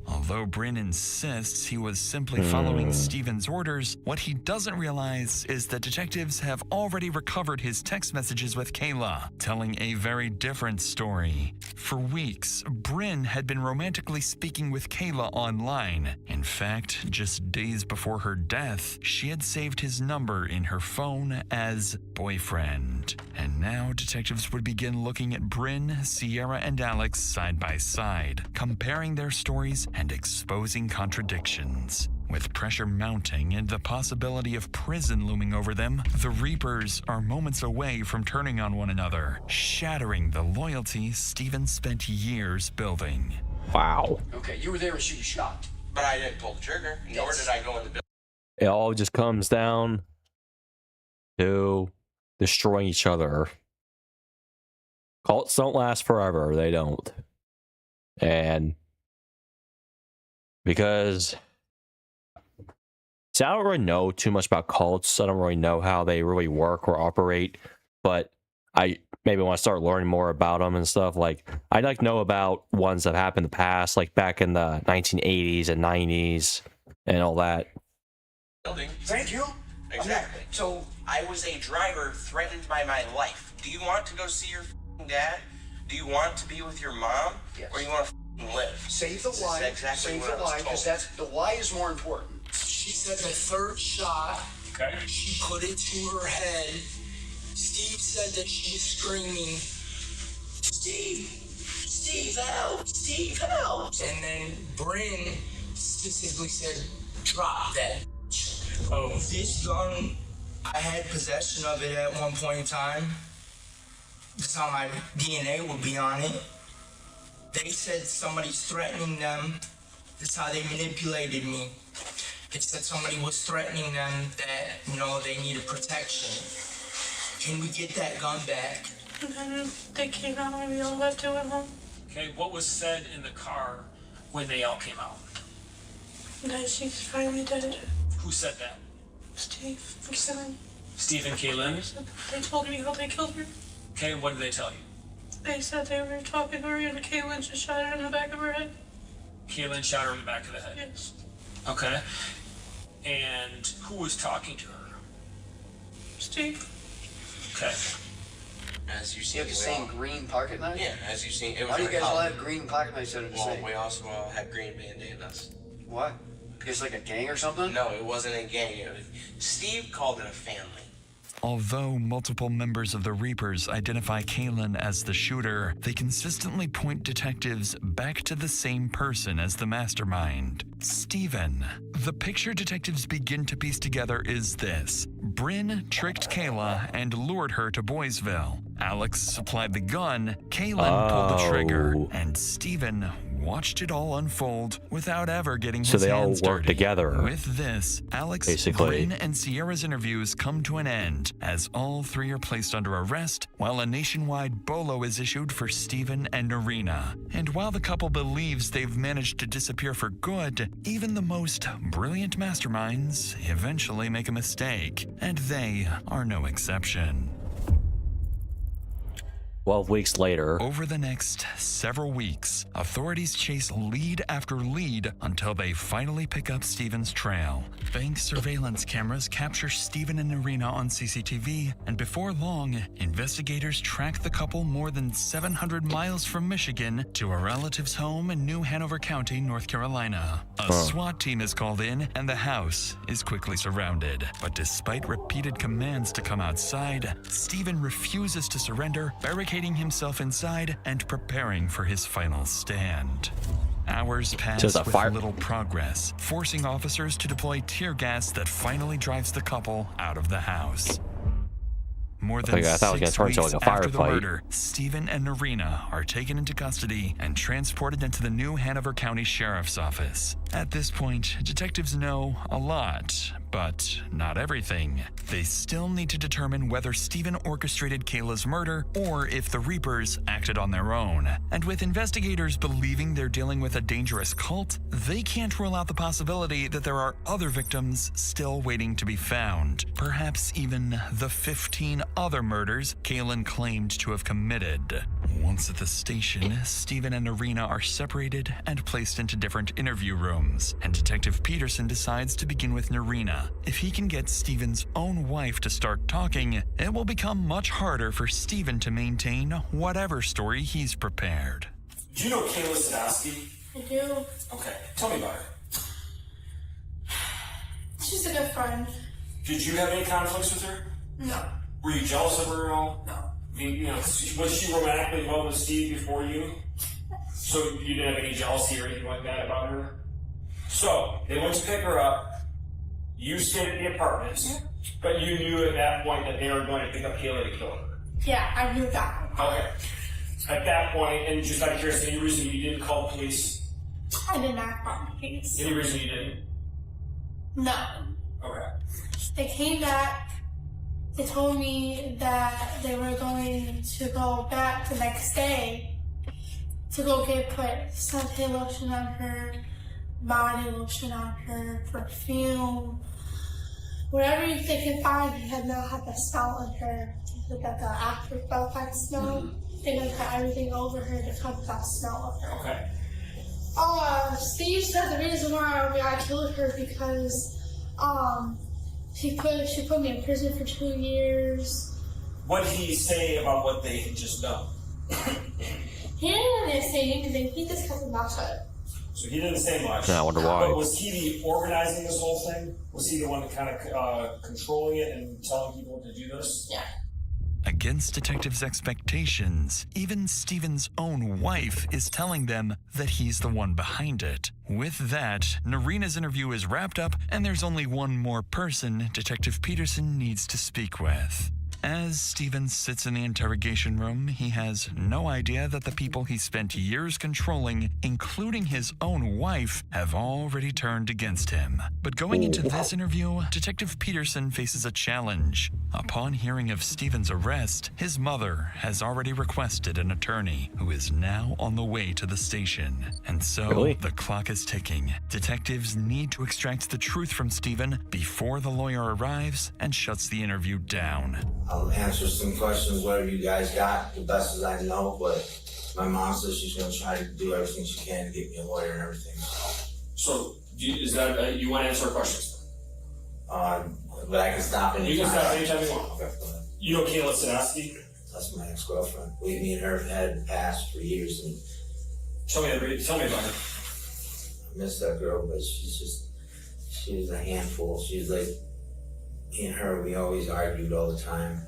[SPEAKER 12] Although Bryn insists he was simply following Steven's orders, what he doesn't realize is that detectives have already recovered his text messages with Kayla, telling a very different story. For weeks, Bryn had been romantically speaking with Kayla online. In fact, just days before her death, she had saved his number in her phone as boyfriend. And now detectives would begin looking at Bryn, Sierra, and Alex side by side, comparing their stories and exposing contradictions. With pressure mounting and the possibility of prison looming over them, the Reapers are moments away from turning on one another, shattering the loyalty Steven spent years building.
[SPEAKER 1] Wow.
[SPEAKER 2] Okay, you were there when she was shot.
[SPEAKER 14] But I didn't pull the trigger, nor did I go in the building.
[SPEAKER 1] It all just comes down to destroying each other. Cults don't last forever. They don't. And because see, I don't really know too much about cults. I don't really know how they really work or operate, but I maybe want to start learning more about them and stuff. Like, I like know about ones that happened in the past, like back in the 1980s and 90s and all that.
[SPEAKER 14] Building.
[SPEAKER 2] Thank you.
[SPEAKER 14] Exactly. So I was a driver threatened by my life. Do you want to go see your dad? Do you want to be with your mom?
[SPEAKER 2] Yes.
[SPEAKER 14] Or you want to live?
[SPEAKER 2] Save the lie.
[SPEAKER 14] Exactly
[SPEAKER 2] Save
[SPEAKER 14] what I
[SPEAKER 2] the
[SPEAKER 14] was
[SPEAKER 2] lie, because
[SPEAKER 14] told.
[SPEAKER 2] that's the lie is more important.
[SPEAKER 13] She said the 3rd shot, she put it to her head. Steve said that she was screaming, Steve! Steve, help! Steve, help! And then Bryn specifically said, drop that. Oh. This gun, I had possession of it at one point in time. That's how my DNA would be on it. They said somebody's threatening them. That's how they manipulated me. They said somebody was threatening them that, you know, they needed protection. Can we get that gun back?
[SPEAKER 4] And then they came out and we all left and went home.
[SPEAKER 10] Okay, what was said in the car when they all came out?
[SPEAKER 4] That she's finally dead.
[SPEAKER 10] Who said that?
[SPEAKER 4] Steve and Kevin.
[SPEAKER 10] Steve and Kaylin?
[SPEAKER 4] They told me how they killed her.
[SPEAKER 10] Okay, what did they tell you?
[SPEAKER 4] They said they were talking to her and Kaylin just shot her in the back of her head.
[SPEAKER 10] Kaylin shot her in the back of the head?
[SPEAKER 4] Yes.
[SPEAKER 10] Okay. And who was talking to her?
[SPEAKER 4] Steve.
[SPEAKER 10] Okay.
[SPEAKER 14] As you see,
[SPEAKER 2] You have the same green pocket knife?
[SPEAKER 14] Yeah, as you see, it was.
[SPEAKER 2] Why do you guys all
[SPEAKER 14] common.
[SPEAKER 2] have green pocket knives that are the
[SPEAKER 14] Well,
[SPEAKER 2] same?
[SPEAKER 14] we also had green bandanas.
[SPEAKER 2] What? It's like a gang or something?
[SPEAKER 14] No, it wasn't a gang. Steve called it a family.
[SPEAKER 12] Although multiple members of the Reapers identify Kaylin as the shooter, they consistently point detectives back to the same person as the mastermind, Steven. The picture detectives begin to piece together is this. Bryn tricked Kayla and lured her to Boysville. Alex supplied the gun, Kaylin pulled the trigger, and Steven watched it all unfold without ever getting
[SPEAKER 1] So
[SPEAKER 12] his
[SPEAKER 1] they all
[SPEAKER 12] hands
[SPEAKER 1] work
[SPEAKER 12] dirty.
[SPEAKER 1] together.
[SPEAKER 12] With this, Alex,
[SPEAKER 1] Basically.
[SPEAKER 12] Bryn, and Sierra's interviews come to an end as all 3 are placed under arrest while a nationwide BOLO is issued for Steven and Narina. And while the couple believes they've managed to disappear for good, even the most brilliant masterminds eventually make a mistake, and they are no exception.
[SPEAKER 1] 12 weeks later.
[SPEAKER 12] Over the next several weeks, authorities chase lead after lead until they finally pick up Steven's trail. Bank surveillance cameras capture Steven and Irina on CCTV, and before long, investigators track the couple more than 700 miles from Michigan to a relative's home in New Hanover County, North Carolina. A SWAT team is called in, and the house is quickly surrounded. But despite repeated commands to come outside, Steven refuses to surrender, barricading himself inside and preparing for his final stand. Hours pass with little progress, forcing officers to deploy tear gas that finally drives the couple out of the house. More than 6 weeks after the murder, Steven and Irina are taken into custody and transported into the New Hanover County Sheriff's Office. At this point, detectives know a lot, but not everything. They still need to determine whether Steven orchestrated Kayla's murder or if the Reapers acted on their own. And with investigators believing they're dealing with a dangerous cult, they can't rule out the possibility that there are other victims still waiting to be found. Perhaps even the 15 other murders Kaylin claimed to have committed. Once at the station, Steven and Irina are separated and placed into different interview rooms, and Detective Peterson decides to begin with Irina. If he can get Steven's own wife to start talking, it will become much harder for Steven to maintain whatever story he's prepared.
[SPEAKER 6] Do you know Kayla Sadowski?
[SPEAKER 4] I do.
[SPEAKER 6] Okay, tell me about her.
[SPEAKER 4] She's a good friend.
[SPEAKER 6] Did you have any conflicts with her?
[SPEAKER 4] No.
[SPEAKER 6] Were you jealous of her at all?
[SPEAKER 4] No.
[SPEAKER 6] Was she romantically involved with Steve before you? So you didn't have any jealousy or anything like that about her? So, they went to pick her up. You stayed at the apartment, but you knew at that point that they were going to pick up Kayla to kill her.
[SPEAKER 4] Yeah, I knew that.
[SPEAKER 6] Okay. At that point, and just out of curiosity, any reason you didn't call the police?
[SPEAKER 4] I did not call the police.
[SPEAKER 6] Any reason you didn't?
[SPEAKER 4] No.
[SPEAKER 6] Okay.
[SPEAKER 4] They came back. They told me that they were going to go back the next day to go put suntan lotion on her, body lotion on her, perfume, whatever they can find. They had not had the smell on her, like the after effect smell. They would put everything over her to cover that smell of her.
[SPEAKER 6] Okay.
[SPEAKER 4] Steve said the reason why I killed her because she put me in prison for 2 years.
[SPEAKER 6] What did he say about what they had just done?
[SPEAKER 4] He didn't say anything. He just kept his mouth shut.
[SPEAKER 6] So he didn't say much.
[SPEAKER 1] I wonder why.
[SPEAKER 6] But was he the organizing this whole thing? Was he the one that kind of controlling it and telling people to do this?
[SPEAKER 4] Yeah.
[SPEAKER 12] Against detectives' expectations, even Steven's own wife is telling them that he's the one behind it. With that, Irina's interview is wrapped up, and there's only one more person Detective Peterson needs to speak with. As Steven sits in the interrogation room, he has no idea that the people he spent years controlling, including his own wife, have already turned against him. But going into this interview, Detective Peterson faces a challenge. Upon hearing of Steven's arrest, his mother has already requested an attorney who is now on the way to the station. And so the clock is ticking. Detectives need to extract the truth from Steven before the lawyer arrives and shuts the interview down.
[SPEAKER 16] I'll answer some questions, whatever you guys got, the best as I know, but my mom says she's going to try to do everything she can to get me a lawyer and everything.
[SPEAKER 6] So, is that, you want to answer questions?
[SPEAKER 16] But I can stop anytime.
[SPEAKER 6] You can stop anytime you want.
[SPEAKER 16] Okay.
[SPEAKER 6] You know Kayla Sadowski?
[SPEAKER 16] That's my ex-girlfriend. Me and her have had passed for years. And
[SPEAKER 6] tell me about her.
[SPEAKER 16] I miss that girl, but she was a handful. She's like, me and her, we always argued all the time.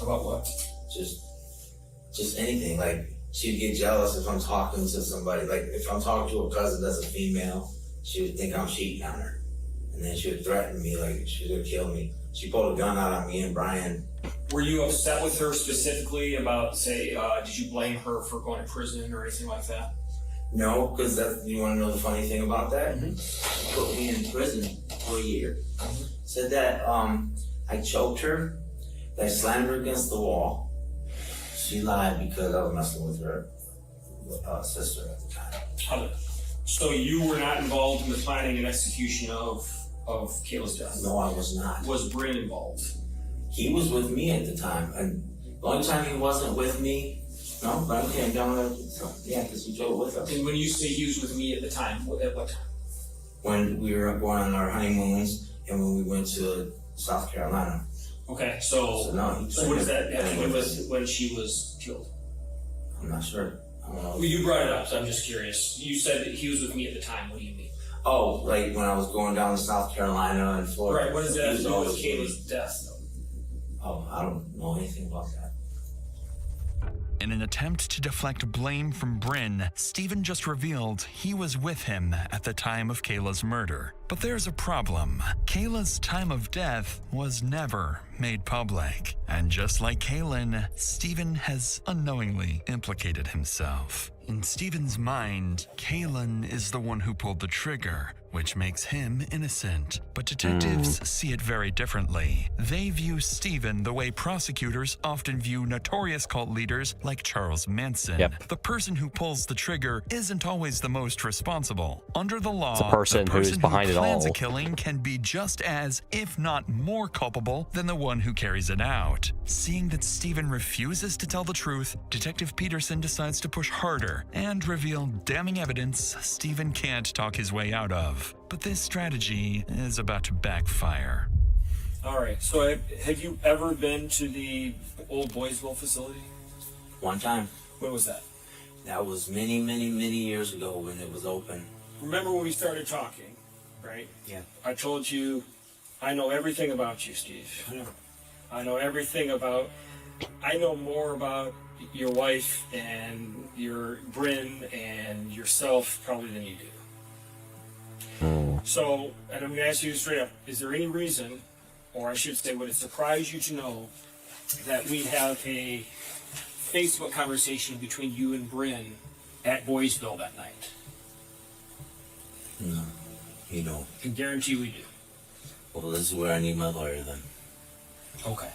[SPEAKER 6] About what?
[SPEAKER 16] Just anything. Like, she'd get jealous if I'm talking to somebody. Like, if I'm talking to a cousin that's a female, she would think I'm cheating on her. And then she would threaten me, like she was gonna kill me. She pulled a gun out on me and Brian.
[SPEAKER 6] Were you upset with her specifically about, say, did you blame her for going to prison or anything like that?
[SPEAKER 16] No, because you want to know the funny thing about that? She put me in prison for a year. Said that I choked her, that I slammed her against the wall. She lied because I was messing with her sister at the time.
[SPEAKER 6] So you were not involved in the planning and execution of Kayla's death?
[SPEAKER 16] No, I was not.
[SPEAKER 6] Was Bryn involved?
[SPEAKER 16] He was with me at the time. And the only time he wasn't with me No, but I came down there, so, yeah, because he drove with us.
[SPEAKER 10] And when you say he was with me at the time, at what time?
[SPEAKER 16] When we were going on our honeymoons and when we went to South Carolina.
[SPEAKER 10] Okay, so what does that have to do with when she was killed?
[SPEAKER 16] I'm not sure. I don't know.
[SPEAKER 10] Well, you brought it up, so I'm just curious. You said that he was with me at the time. What do you mean?
[SPEAKER 16] Oh, like when I was going down to South Carolina and Florida.
[SPEAKER 10] Right, what does that have to do with
[SPEAKER 16] always
[SPEAKER 10] Kayla's death?
[SPEAKER 16] Oh, I don't know anything about that.
[SPEAKER 12] In an attempt to deflect blame from Bryn, Stephen just revealed he was with him at the time of Kayla's murder. But there's a problem. Kayla's time of death was never made public. And just like Kaylin, Stephen has unknowingly implicated himself. In Stephen's mind, Kaylin is the one who pulled the trigger, which makes him innocent. But detectives see it very differently. They view Stephen the way prosecutors often view notorious cult leaders like Charles Manson.
[SPEAKER 1] Yep.
[SPEAKER 12] The person who pulls the trigger isn't always the most responsible. Under the law,
[SPEAKER 1] It's the person who's behind it all.
[SPEAKER 12] plans a killing can be just as, if not more culpable than the one who carries it out. Seeing that Stephen refuses to tell the truth, Detective Peterson decides to push harder and reveal damning evidence Stephen can't talk his way out of. But this strategy is about to backfire.
[SPEAKER 10] All right, so have you ever been to the old Boysville facility?
[SPEAKER 16] One time.
[SPEAKER 10] When was that?
[SPEAKER 16] That was many, many, many years ago when it was open.
[SPEAKER 10] Remember when we started talking, right?
[SPEAKER 16] Yeah.
[SPEAKER 10] I told you, I know everything about you, Steve. I know everything about, I know more about your wife and your Bryn and yourself probably than you do. So, and I'm going to ask you straight up, is there any reason, or I should say, would it surprise you to know that we have a Facebook conversation between you and Bryn at Boysville that night?
[SPEAKER 16] No, you don't.
[SPEAKER 10] I can guarantee we do.
[SPEAKER 16] Well, this is where I need my lawyer then.
[SPEAKER 10] Okay.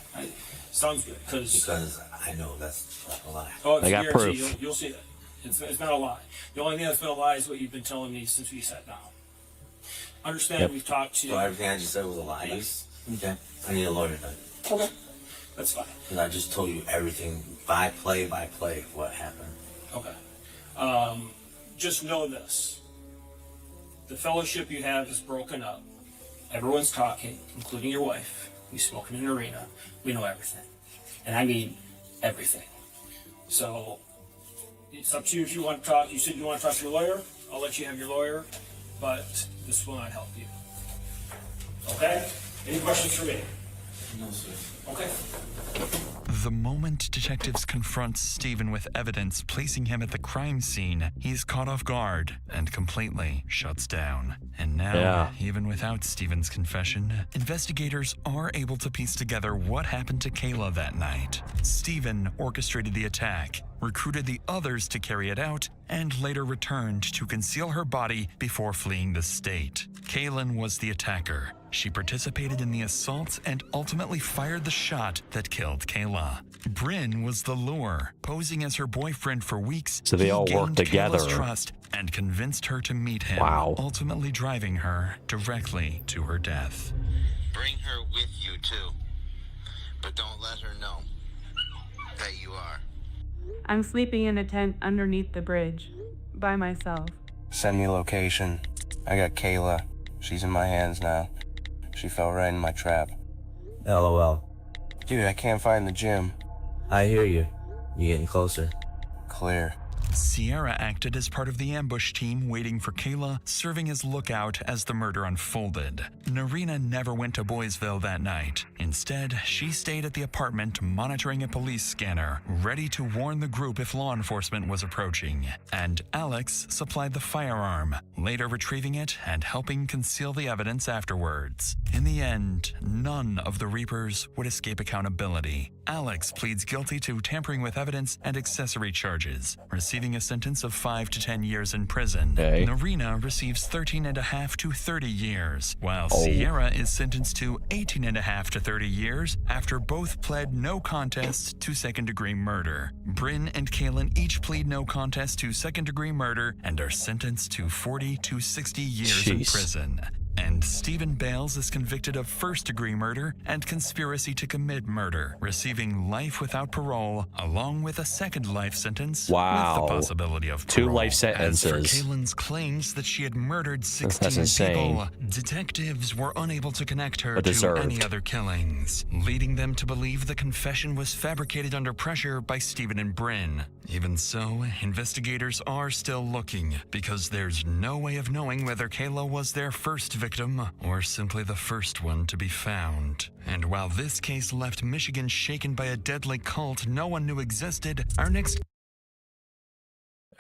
[SPEAKER 10] Sounds good,
[SPEAKER 16] because I know that's a lie.
[SPEAKER 10] Oh, it's
[SPEAKER 1] I
[SPEAKER 10] a
[SPEAKER 1] got
[SPEAKER 10] guarantee.
[SPEAKER 1] proof.
[SPEAKER 10] You'll see that. It's not a lie. The only thing that's been a lie is what you've been telling me since we sat down. Understand, we've talked to...
[SPEAKER 16] So everything I just said was a lie?
[SPEAKER 10] Yes.
[SPEAKER 16] Okay. I need a lawyer then.
[SPEAKER 10] Okay. That's fine.
[SPEAKER 16] Because I just told you everything by play of what happened.
[SPEAKER 10] Okay. Just know this. The fellowship you have is broken up. Everyone's talking, including your wife. We've spoken in Arena. We know everything. And I mean everything. So, it's up to you if you want to talk. You said you want to talk to your lawyer. I'll let you have your lawyer. But this will not help you. Okay? Any questions for me?
[SPEAKER 16] No, sir.
[SPEAKER 10] Okay.
[SPEAKER 12] The moment detectives confront Stephen with evidence placing him at the crime scene, he's caught off guard and completely shuts down. And now, even without Stephen's confession, investigators are able to piece together what happened to Kayla that night. Stephen orchestrated the attack, recruited the others to carry it out, and later returned to conceal her body before fleeing the state. Kaylin was the attacker. She participated in the assault and ultimately fired the shot that killed Kayla. Bryn was the lure. Posing as her boyfriend for weeks,
[SPEAKER 1] So they
[SPEAKER 12] he
[SPEAKER 1] all
[SPEAKER 12] gained
[SPEAKER 1] worked together.
[SPEAKER 12] Kayla's trust and convinced her to meet him, ultimately driving her directly to her death.
[SPEAKER 8] Bring her with you too, but don't let her know that you are.
[SPEAKER 17] I'm sleeping in a tent underneath the bridge, by myself.
[SPEAKER 23] Send me location. I got Kayla. She's in my hands now. She fell right in my trap.
[SPEAKER 16] LOL.
[SPEAKER 23] Dude, I can't find the gym.
[SPEAKER 16] I hear you. You're getting closer.
[SPEAKER 23] Clear.
[SPEAKER 12] Sierra acted as part of the ambush team waiting for Kayla, serving as lookout as the murder unfolded. Narina never went to Boysville that night. Instead, she stayed at the apartment monitoring a police scanner, ready to warn the group if law enforcement was approaching. And Alex supplied the firearm, later retrieving it and helping conceal the evidence afterwards. In the end, none of the Reapers would escape accountability. Alex pleads guilty to tampering with evidence and accessory charges, receiving a sentence of 5 to 10 years in prison. Narina receives 13.5 to 30 years, while Sierra is sentenced to 18.5 to 30 years after both pled no contest to second-degree murder. Bryn and Kaylin each plead no contest to second-degree murder and are sentenced to 40 to 60 years in prison. And Stephen Bales is convicted of first-degree murder and conspiracy to commit murder, receiving life without parole, along with a second life sentence
[SPEAKER 1] Wow.
[SPEAKER 12] with the possibility of
[SPEAKER 1] 2
[SPEAKER 12] parole.
[SPEAKER 1] life sentences.
[SPEAKER 12] As for Kaylin's claims that she had murdered 16
[SPEAKER 1] insane.
[SPEAKER 12] people, detectives were unable to connect her
[SPEAKER 1] But
[SPEAKER 12] to
[SPEAKER 1] deserved.
[SPEAKER 12] any other killings, leading them to believe the confession was fabricated under pressure by Stephen and Bryn. Even so, investigators are still looking, because there's no way of knowing whether Kayla was their first victim or simply the first one to be found. And while this case left Michigan shaken by a deadly cult no one knew existed, our next...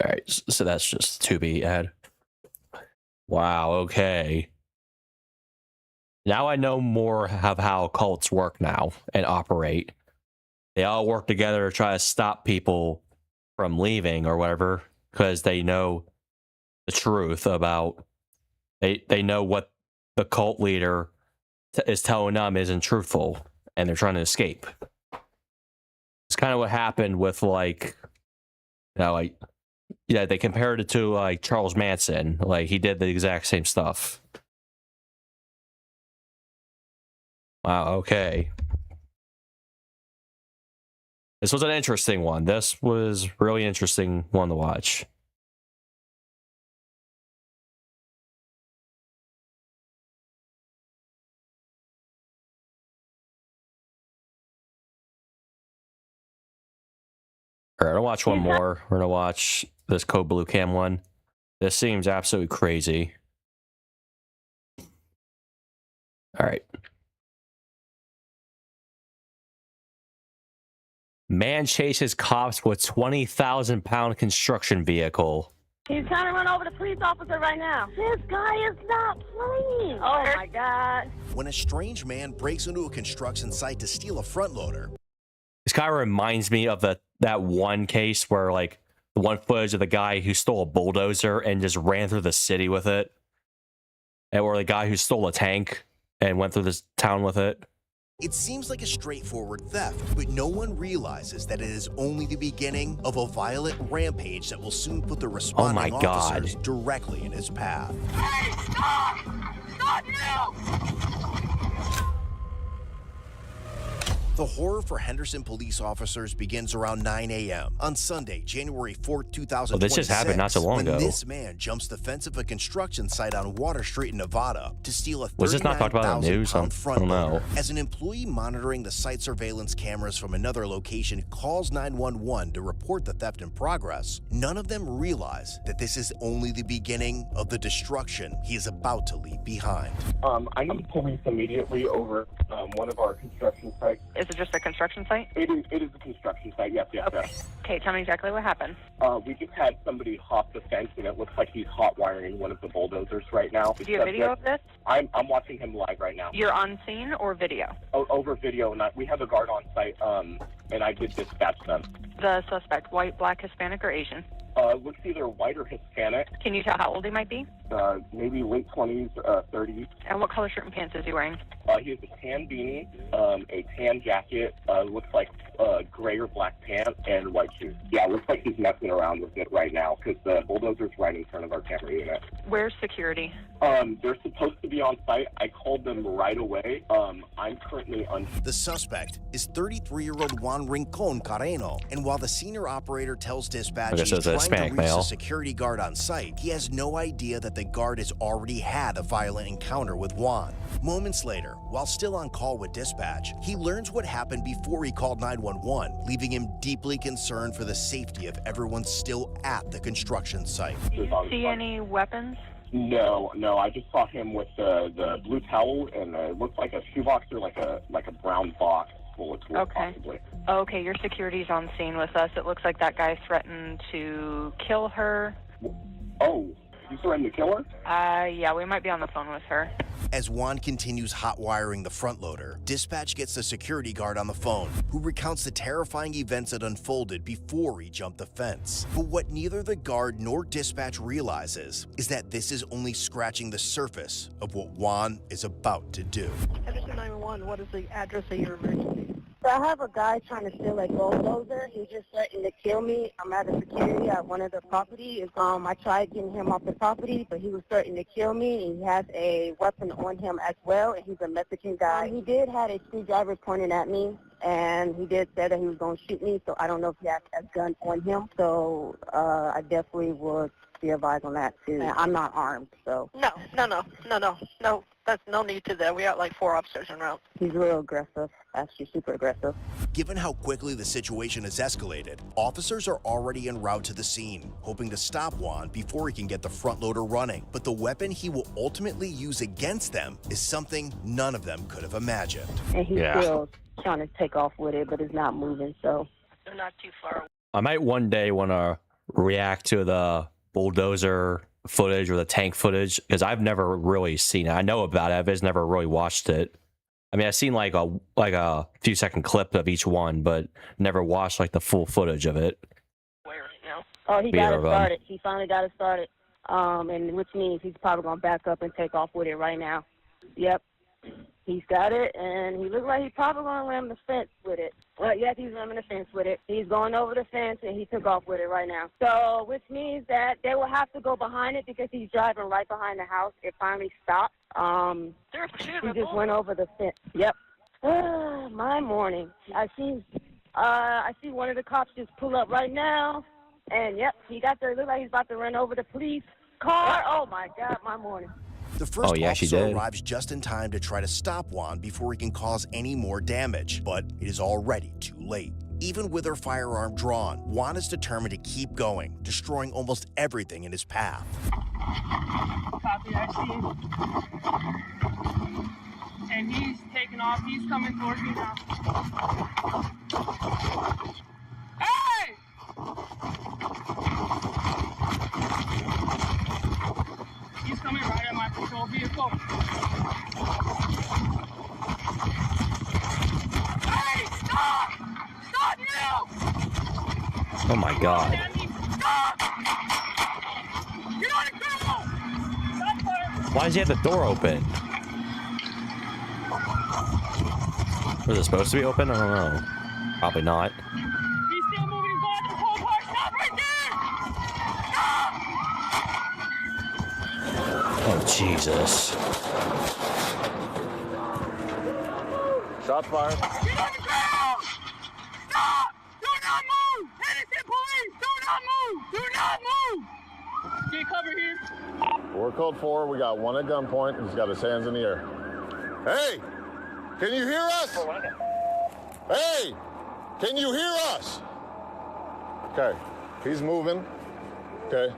[SPEAKER 1] Alright, so that's just to be ad. Wow, okay. Now I know more of how cults work now and operate. They all work together to try to stop people from leaving or whatever, because they know the truth about... They know what the cult leader is telling them isn't truthful, and they're trying to escape. It's kind of what happened with, like, you know, like, yeah, they compared it to, like, Charles Manson. Like, he did the exact same stuff. Wow, okay. This was an interesting one. This was really interesting one to watch. Alright, I'll watch one more. We're gonna watch this Code Blue Cam one. This seems absolutely crazy. Alright. Man chases cops with 20,000-pound construction vehicle.
[SPEAKER 7] He's trying to run over the police officer right now. This guy is not playing. Oh my God.
[SPEAKER 9] When a strange man breaks into a construction site to steal a front loader.
[SPEAKER 1] This guy reminds me of that one case where, like, the one footage of the guy who stole a bulldozer and just ran through the city with it. Or the guy who stole a tank and went through this town with it.
[SPEAKER 9] It seems like a straightforward theft, but no one realizes that it is only the beginning of a violent rampage that will soon put the responding officers directly in his path.
[SPEAKER 7] Hey, stop! Stop now!
[SPEAKER 9] The horror for Henderson police officers begins around 9 a.m. on Sunday, January 4th, 2026.
[SPEAKER 1] Oh, this just happened not so long ago.
[SPEAKER 9] When this man jumps the fence of a construction site on Water Street in Nevada to steal a
[SPEAKER 1] Was this not talked about in the news? I don't know.
[SPEAKER 9] As an employee monitoring the site surveillance cameras from another location calls 911 to report the theft in progress, none of them realize that this is only the beginning of the destruction he is about to leave behind.
[SPEAKER 19] I need police immediately over one of our construction sites.
[SPEAKER 24] Is it just a construction site?
[SPEAKER 19] It is a construction site, yes.
[SPEAKER 24] Okay, tell me exactly what happened.
[SPEAKER 19] We just had somebody hop the fence, and it looks like he's hot wiring one of the bulldozers right now.
[SPEAKER 24] Do you have video of this?
[SPEAKER 19] I'm watching him live right now.
[SPEAKER 24] You're on scene or video?
[SPEAKER 19] Over video, and we have a guard on site, and I did dispatch them.
[SPEAKER 24] The suspect, white, black, Hispanic, or Asian?
[SPEAKER 19] Looks either white or Hispanic.
[SPEAKER 24] Can you tell how old he might be?
[SPEAKER 19] Maybe late 20s, 30s.
[SPEAKER 24] And what color shirt and pants is he wearing?
[SPEAKER 19] He has a tan beanie, a tan jacket, looks like gray or black pants, and white shoes. Yeah, looks like he's messing around with it right now, because the bulldozer's right in front of our camera unit.
[SPEAKER 24] Where's security?
[SPEAKER 19] They're supposed to be on site. I called them right away. I'm currently on...
[SPEAKER 9] The suspect is 33-year-old Juan Rincon Carreno, and while the senior operator tells dispatch he's trying to reach the security guard on site, he has no idea that the guard has already had a violent encounter with Juan. Moments later, while still on call with dispatch, he learns what happened before he called 911, leaving him deeply concerned for the safety of everyone still at the construction site.
[SPEAKER 24] Do you see any weapons?
[SPEAKER 19] No, I just saw him with the blue towel, and it looked like a shoebox or like a brown box full of tools, possibly.
[SPEAKER 24] Okay, your security's on scene with us. It looks like that guy threatened to kill her.
[SPEAKER 19] Oh, you threatened to kill her?
[SPEAKER 24] Yeah, we might be on the phone with her.
[SPEAKER 9] As Juan continues hot wiring the front loader, dispatch gets the security guard on the phone, who recounts the terrifying events that unfolded before he jumped the fence. But what neither the guard nor dispatch realizes is that this is only scratching the surface of what Juan is about to do.
[SPEAKER 25] Henderson 911, what is the address of your emergency?
[SPEAKER 5] So I have a guy trying to steal a bulldozer. He's just threatening to kill me. I'm at a security at one of the properties. I tried getting him off the property, but he was threatening to kill me. And he has a weapon on him as well, and he's a Mexican guy. He did have a screwdriver pointing at me, and he did say that he was going to shoot me, so I don't know if he has a gun on him. So I definitely would be advised on that, too. And I'm not armed, so.
[SPEAKER 7] No. That's no need to that. We got like 4 officers en route.
[SPEAKER 5] He's real aggressive, actually super aggressive.
[SPEAKER 9] Given how quickly the situation has escalated, officers are already en route to the scene, hoping to stop Juan before he can get the front loader running. But the weapon he will ultimately use against them is something none of them could have imagined.
[SPEAKER 5] And he's still trying to take off with it, but it's not moving, so.
[SPEAKER 7] They're not too far.
[SPEAKER 1] I might one day want to react to the bulldozer footage or the tank footage, because I've never really seen it. I know about it, I've just never really watched it. I mean, I've seen like a few second clip of each one, but never watched like the full footage of it.
[SPEAKER 7] Where right now?
[SPEAKER 5] Oh, he got it started. He finally got it started. And which means he's probably gonna back up and take off with it right now. Yep. He's got it, and he looks like he's probably going to ram the fence with it. Well, yes, he's ramming the fence with it. He's going over the fence, and he took off with it right now. So, which means that they will have to go behind it because he's driving right behind the house. It finally stopped. He just went over the fence. Yep. My morning. I see one of the cops just pull up right now, and yep, he got there. It looks like he's about to run over the police car. Oh my God, my morning.
[SPEAKER 9] The first officer arrives just in time to try to stop Juan before he can cause any more damage, but it is already too late. Even with her firearm drawn, Juan is determined to keep going, destroying almost everything in his path.
[SPEAKER 15] Copy, I see. And he's taking off. He's coming towards me now. Hey! He's coming right at my patrol vehicle. Hey, stop! Stop now!
[SPEAKER 1] Oh my God.
[SPEAKER 15] Stop! Get on the ground!
[SPEAKER 1] Why does he have the door open? Was it supposed to be open? I don't know. Probably not.
[SPEAKER 15] He's still moving his body to the whole car. Stop right there! Stop!
[SPEAKER 1] Oh, Jesus.
[SPEAKER 18] Shots fired.
[SPEAKER 15] Get on the ground! Stop! Do not move! Innocent police! Do not move! Do not move! Get cover here.
[SPEAKER 18] We're code 4. We got one at gunpoint. He's got his hands in the air. Hey! Can you hear us? Hey! Can you hear us? Okay. He's moving. Okay.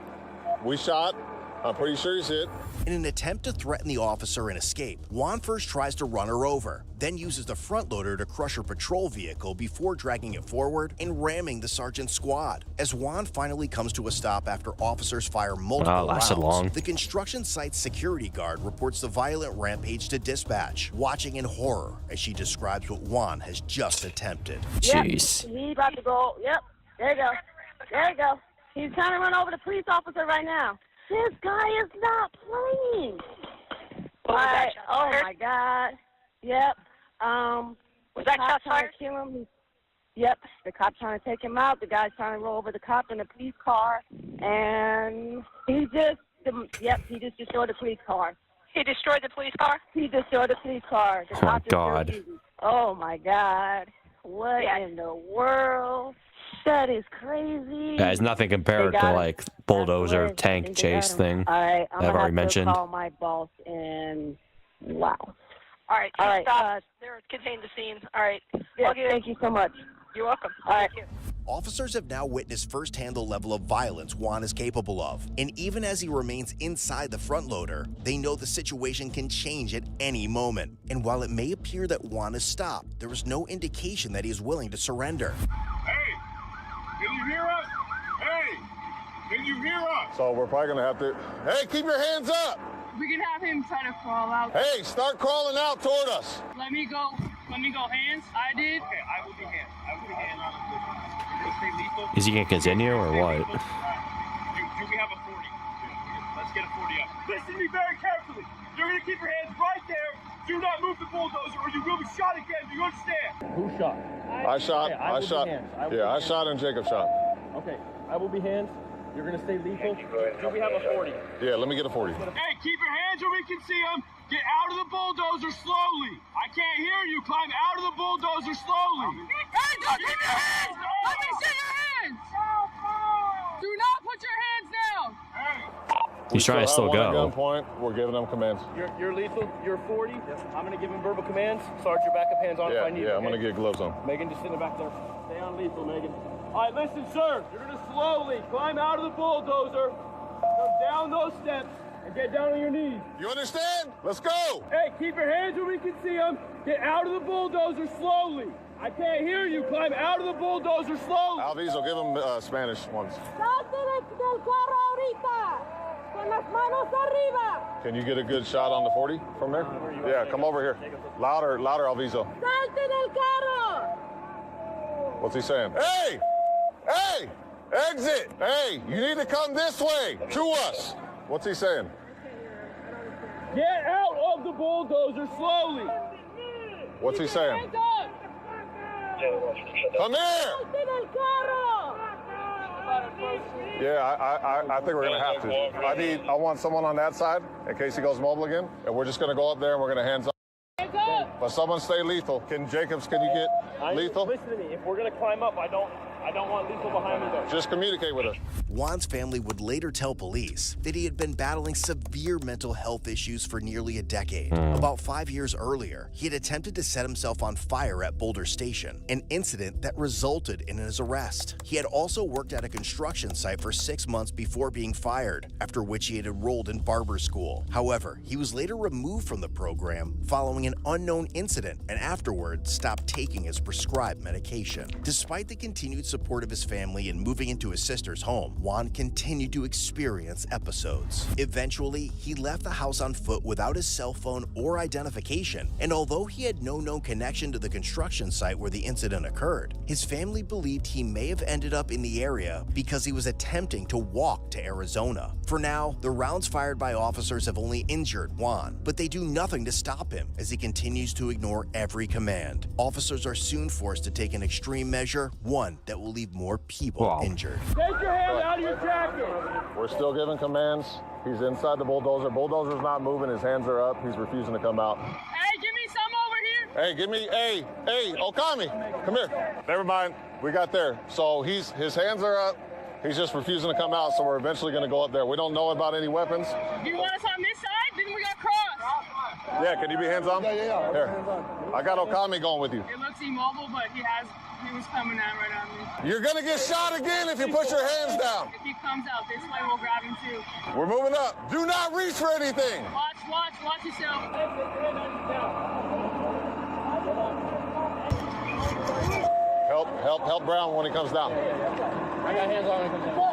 [SPEAKER 18] We shot. I'm pretty sure he's hit.
[SPEAKER 9] In an attempt to threaten the officer and escape, Juan first tries to run her over, then uses the front loader to crush her patrol vehicle before dragging it forward and ramming the sergeant's squad. As Juan finally comes to a stop after officers fire multiple rounds, the construction site's security guard reports the violent rampage to dispatch, watching in horror as she describes what Juan has just attempted.
[SPEAKER 1] Jeez.
[SPEAKER 5] Yep, he's about to go. Yep, there you go. There you go. He's trying to run over the police officer right now. This guy is not playing. Right. Oh my God. Yep.
[SPEAKER 7] Was that shot fired?
[SPEAKER 5] Kill him. Yep. The cop trying to take him out. The guy's trying to roll over the cop in the police car, and he just destroyed the police car.
[SPEAKER 7] He destroyed the police car?
[SPEAKER 5] He destroyed the police car. The cop
[SPEAKER 1] God.
[SPEAKER 5] Oh my God. What in the world? That is crazy.
[SPEAKER 1] Yeah, it's nothing compared to like bulldozer tank chase thing.
[SPEAKER 5] All right, I'm
[SPEAKER 1] I've already mentioned.
[SPEAKER 5] Call my boss and wow.
[SPEAKER 7] All right, stop. They're contained the scene. All right.
[SPEAKER 5] Yeah, thank you so much.
[SPEAKER 7] You're welcome.
[SPEAKER 5] All right.
[SPEAKER 7] Thank you.
[SPEAKER 9] Officers have now witnessed firsthand the level of violence Juan is capable of. And even as he remains inside the front loader, they know the situation can change at any moment. And while it may appear that Juan is stopped, there is no indication that he is willing to surrender.
[SPEAKER 18] Hey! Can you hear us? Hey! Can you hear us? So we're probably gonna have to... Hey, keep your hands up!
[SPEAKER 15] We can have him try to crawl out.
[SPEAKER 18] Hey, start crawling out toward us.
[SPEAKER 15] Let me go. Hands. I did.
[SPEAKER 18] Okay, I will be hands.
[SPEAKER 1] Is he gonna continue or what?
[SPEAKER 18] Do we have a 40? Let's get a 40 up. Listen to me very carefully. You're gonna keep your hands right there.
[SPEAKER 15] Do not move the bulldozer or you will be shot again. Do you understand?
[SPEAKER 3] Who shot?
[SPEAKER 18] I shot.
[SPEAKER 3] Okay,
[SPEAKER 18] I shot. Yeah, I shot and Jacob shot.
[SPEAKER 3] Okay, I will be hands. You're gonna stay lethal. Do we have a 40?
[SPEAKER 18] Yeah, let me get a 40.
[SPEAKER 15] Hey, keep your hands where we can see them. Get out of the bulldozer slowly. I can't hear you. Climb out of the bulldozer slowly. Hey, don't keep your hands. Let me see your hands. Do not put your hands down.
[SPEAKER 1] He's trying to still go.
[SPEAKER 18] At gunpoint, we're giving them commands.
[SPEAKER 3] You're lethal. You're 40. I'm gonna give him verbal commands. Sarge, your backup hands on if I need.
[SPEAKER 18] Yeah,
[SPEAKER 3] okay?
[SPEAKER 18] I'm gonna get gloves on.
[SPEAKER 3] Megan, just sit in the back there. Stay on lethal, Megan. All right, listen, sir. You're gonna slowly climb out of the bulldozer, come down those steps, and get down on your knees.
[SPEAKER 18] You understand? Let's go.
[SPEAKER 3] Hey, keep your hands where we can see them. Get out of the bulldozer slowly. I can't hear you. Climb out of the bulldozer slowly.
[SPEAKER 18] Alviso, give him Spanish ones. Can you get a good shot on the 40 from there? Yeah, come over here. Louder, Alviso. What's he saying? Hey! Hey! Exit! Hey, you need to come this way to us. What's he saying?
[SPEAKER 3] Get out of the bulldozer slowly.
[SPEAKER 18] What's he saying? Come here! Yeah, I think we're gonna have to. I want someone on that side in case he goes mobile again, and we're just gonna go up there and we're gonna hands up. But someone stay lethal. Can you get lethal?
[SPEAKER 3] Listen to me. If we're gonna climb up, I don't want lethal behind me though.
[SPEAKER 18] Just communicate with us.
[SPEAKER 9] Juan's family would later tell police that he had been battling severe mental health issues for nearly a decade. About 5 years earlier, he had attempted to set himself on fire at Boulder Station, an incident that resulted in his arrest. He had also worked at a construction site for 6 months before being fired, after which he had enrolled in barber school. However, he was later removed from the program following an unknown incident and afterward stopped taking his prescribed medication. Despite the continued support of his family in moving into his sister's home, Juan continued to experience episodes. Eventually, he left the house on foot without his cell phone or identification, and although he had no known connection to the construction site where the incident occurred, his family believed he may have ended up in the area because he was attempting to walk to Arizona. For now, the rounds fired by officers have only injured Juan, but they do nothing to stop him as he continues to ignore every command. Officers are soon forced to take an extreme measure, one that will leave more people injured.
[SPEAKER 3] Take your hand out of your jacket.
[SPEAKER 18] We're still giving commands. He's inside the bulldozer. Bulldozer's not moving. His hands are up. He's refusing to come out.
[SPEAKER 15] Hey, give me some over here.
[SPEAKER 18] Hey, Okami, come here. Never mind. We got there. So his hands are up. He's just refusing to come out, so we're eventually going to go up there. We don't know about any weapons.
[SPEAKER 15] Do you want us on this side? Then we got cross.
[SPEAKER 18] Yeah, can you be hands on?
[SPEAKER 3] Yeah.
[SPEAKER 18] Here. I got Okami going with you.
[SPEAKER 15] It looks immobile, but he was coming out right on me.
[SPEAKER 18] You're going to get shot again if you put your hands down.
[SPEAKER 15] If he comes out this way, we'll grab him too.
[SPEAKER 18] We're moving up. Do not reach for anything.
[SPEAKER 15] Watch yourself.
[SPEAKER 18] Help Brown when he comes down.
[SPEAKER 3] I got hands on when he comes down.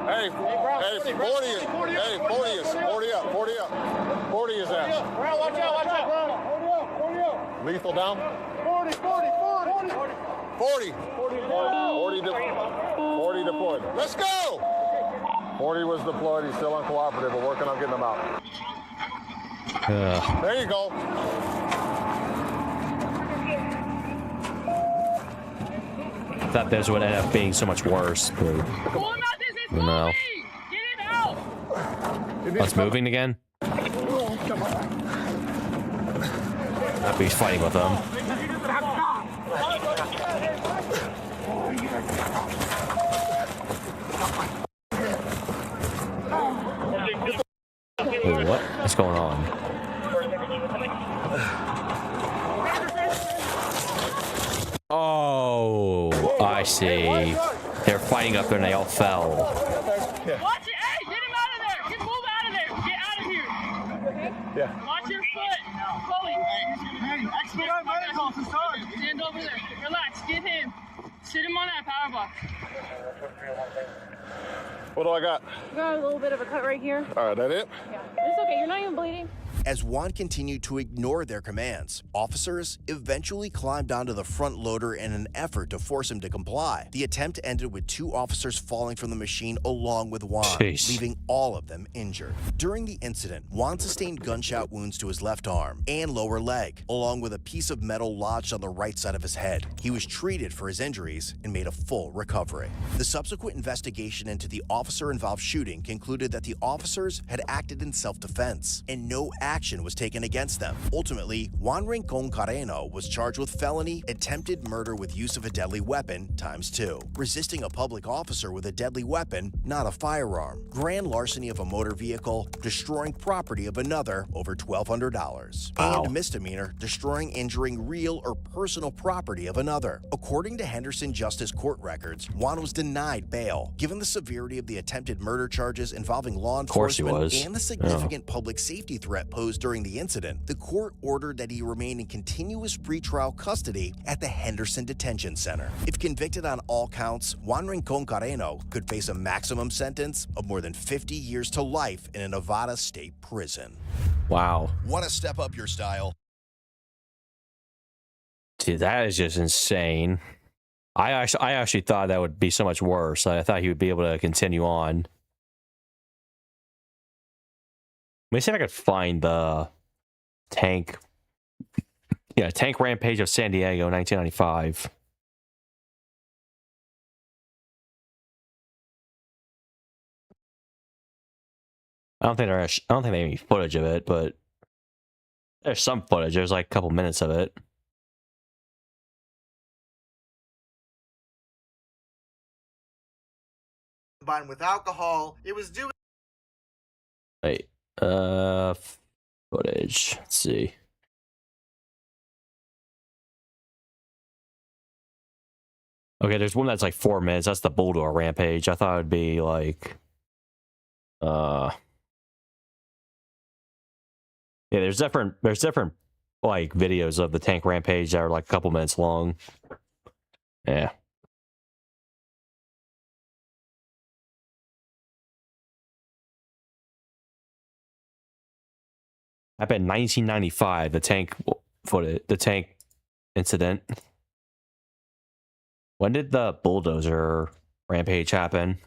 [SPEAKER 18] Hey, 40 is that.
[SPEAKER 3] Brown, watch out, Brown.
[SPEAKER 18] Lethal down. 40 deployed. Let's go! 40 was deployed. He's still uncooperative. We're working on getting him out. There you go.
[SPEAKER 1] I thought this would end up being so much worse. But,
[SPEAKER 15] Pull him out, this is moving! Get him out!
[SPEAKER 1] Oh, it's moving again? He's fighting with them. What's going on? Oh, I see. They're fighting up there and they all fell.
[SPEAKER 15] Watch it! Hey, get him out of there! Get move out of there! Get out of here!
[SPEAKER 18] Yeah.
[SPEAKER 15] Watch your foot! Chloe! Hey, expedite medical to start! Stand over there. Relax, get him. Sit him on that power box.
[SPEAKER 18] What do I got?
[SPEAKER 20] You got a little bit of a cut right here.
[SPEAKER 18] All right, that it?
[SPEAKER 20] Yeah. It's okay, you're not even bleeding.
[SPEAKER 9] As Juan continued to ignore their commands, officers eventually climbed onto the front loader in an effort to force him to comply. The attempt ended with 2 officers falling from the machine along with Juan, leaving all of them injured. During the incident, Juan sustained gunshot wounds to his left arm and lower leg, along with a piece of metal lodged on the right side of his head. He was treated for his injuries and made a full recovery. The subsequent investigation into the officer-involved shooting concluded that the officers had acted in self-defense, and no action was taken against them. Ultimately, Juan Rincon Carreno was charged with felony attempted murder with use of a deadly weapon ×2, resisting a public officer with a deadly weapon, not a firearm, grand larceny of a motor vehicle, destroying property of another over $1,200, and misdemeanor destroying, injuring real or personal property of another. According to Henderson Justice Court records, Juan was denied bail. Given the severity of the attempted murder charges involving law enforcement and the significant public safety threat posed during the incident, the court ordered that he remain in continuous pretrial custody at the Henderson Detention Center. If convicted on all counts, Juan Rincon Carreno could face a maximum sentence of more than 50 years to life in a Nevada state prison.
[SPEAKER 1] Wow.
[SPEAKER 9] Want to step up your style?
[SPEAKER 1] Dude, that is just insane. I actually thought that would be so much worse. I thought he would be able to continue on. Let me see if I could find the tank. Yeah, Tank Rampage of San Diego, 1995. I don't think they have any footage of it, but there's some footage. There's like a couple minutes of it.
[SPEAKER 11] Combined with alcohol, it was due.
[SPEAKER 1] Wait, footage. Let's see. Okay, there's one that's like 4 minutes. That's the Bulldog Rampage. I thought it'd be like, yeah. There's different like videos of the Tank Rampage that are like a couple minutes long. Yeah. I bet 1995, the tank incident. When did the bulldozer rampage happen?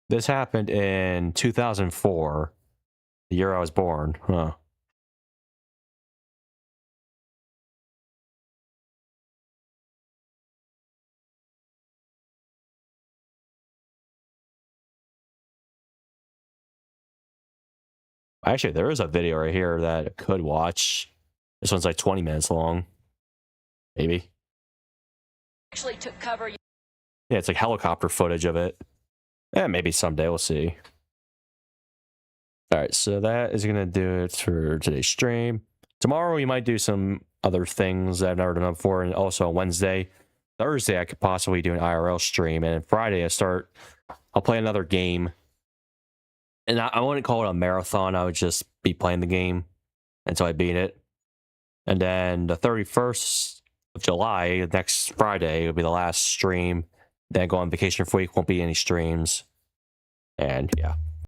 [SPEAKER 1] This happened in 2004, the year I was born. Huh. Actually, there is a video right here that I could watch. This one's like 20 minutes long. Maybe.
[SPEAKER 20] Actually took cover.
[SPEAKER 1] Yeah, it's like helicopter footage of it. Yeah, maybe someday we'll see. All right, so that is going to do it for today's stream. Tomorrow we might do some other things that I've never done before. And also on Wednesday, Thursday, I could possibly do an IRL stream. And Friday, I'll play another game. And I wouldn't call it a marathon. I would just be playing the game until I beat it. And then the 31st of July, next Friday, will be the last stream. Then go on vacation for a week. Won't be any streams. And yeah.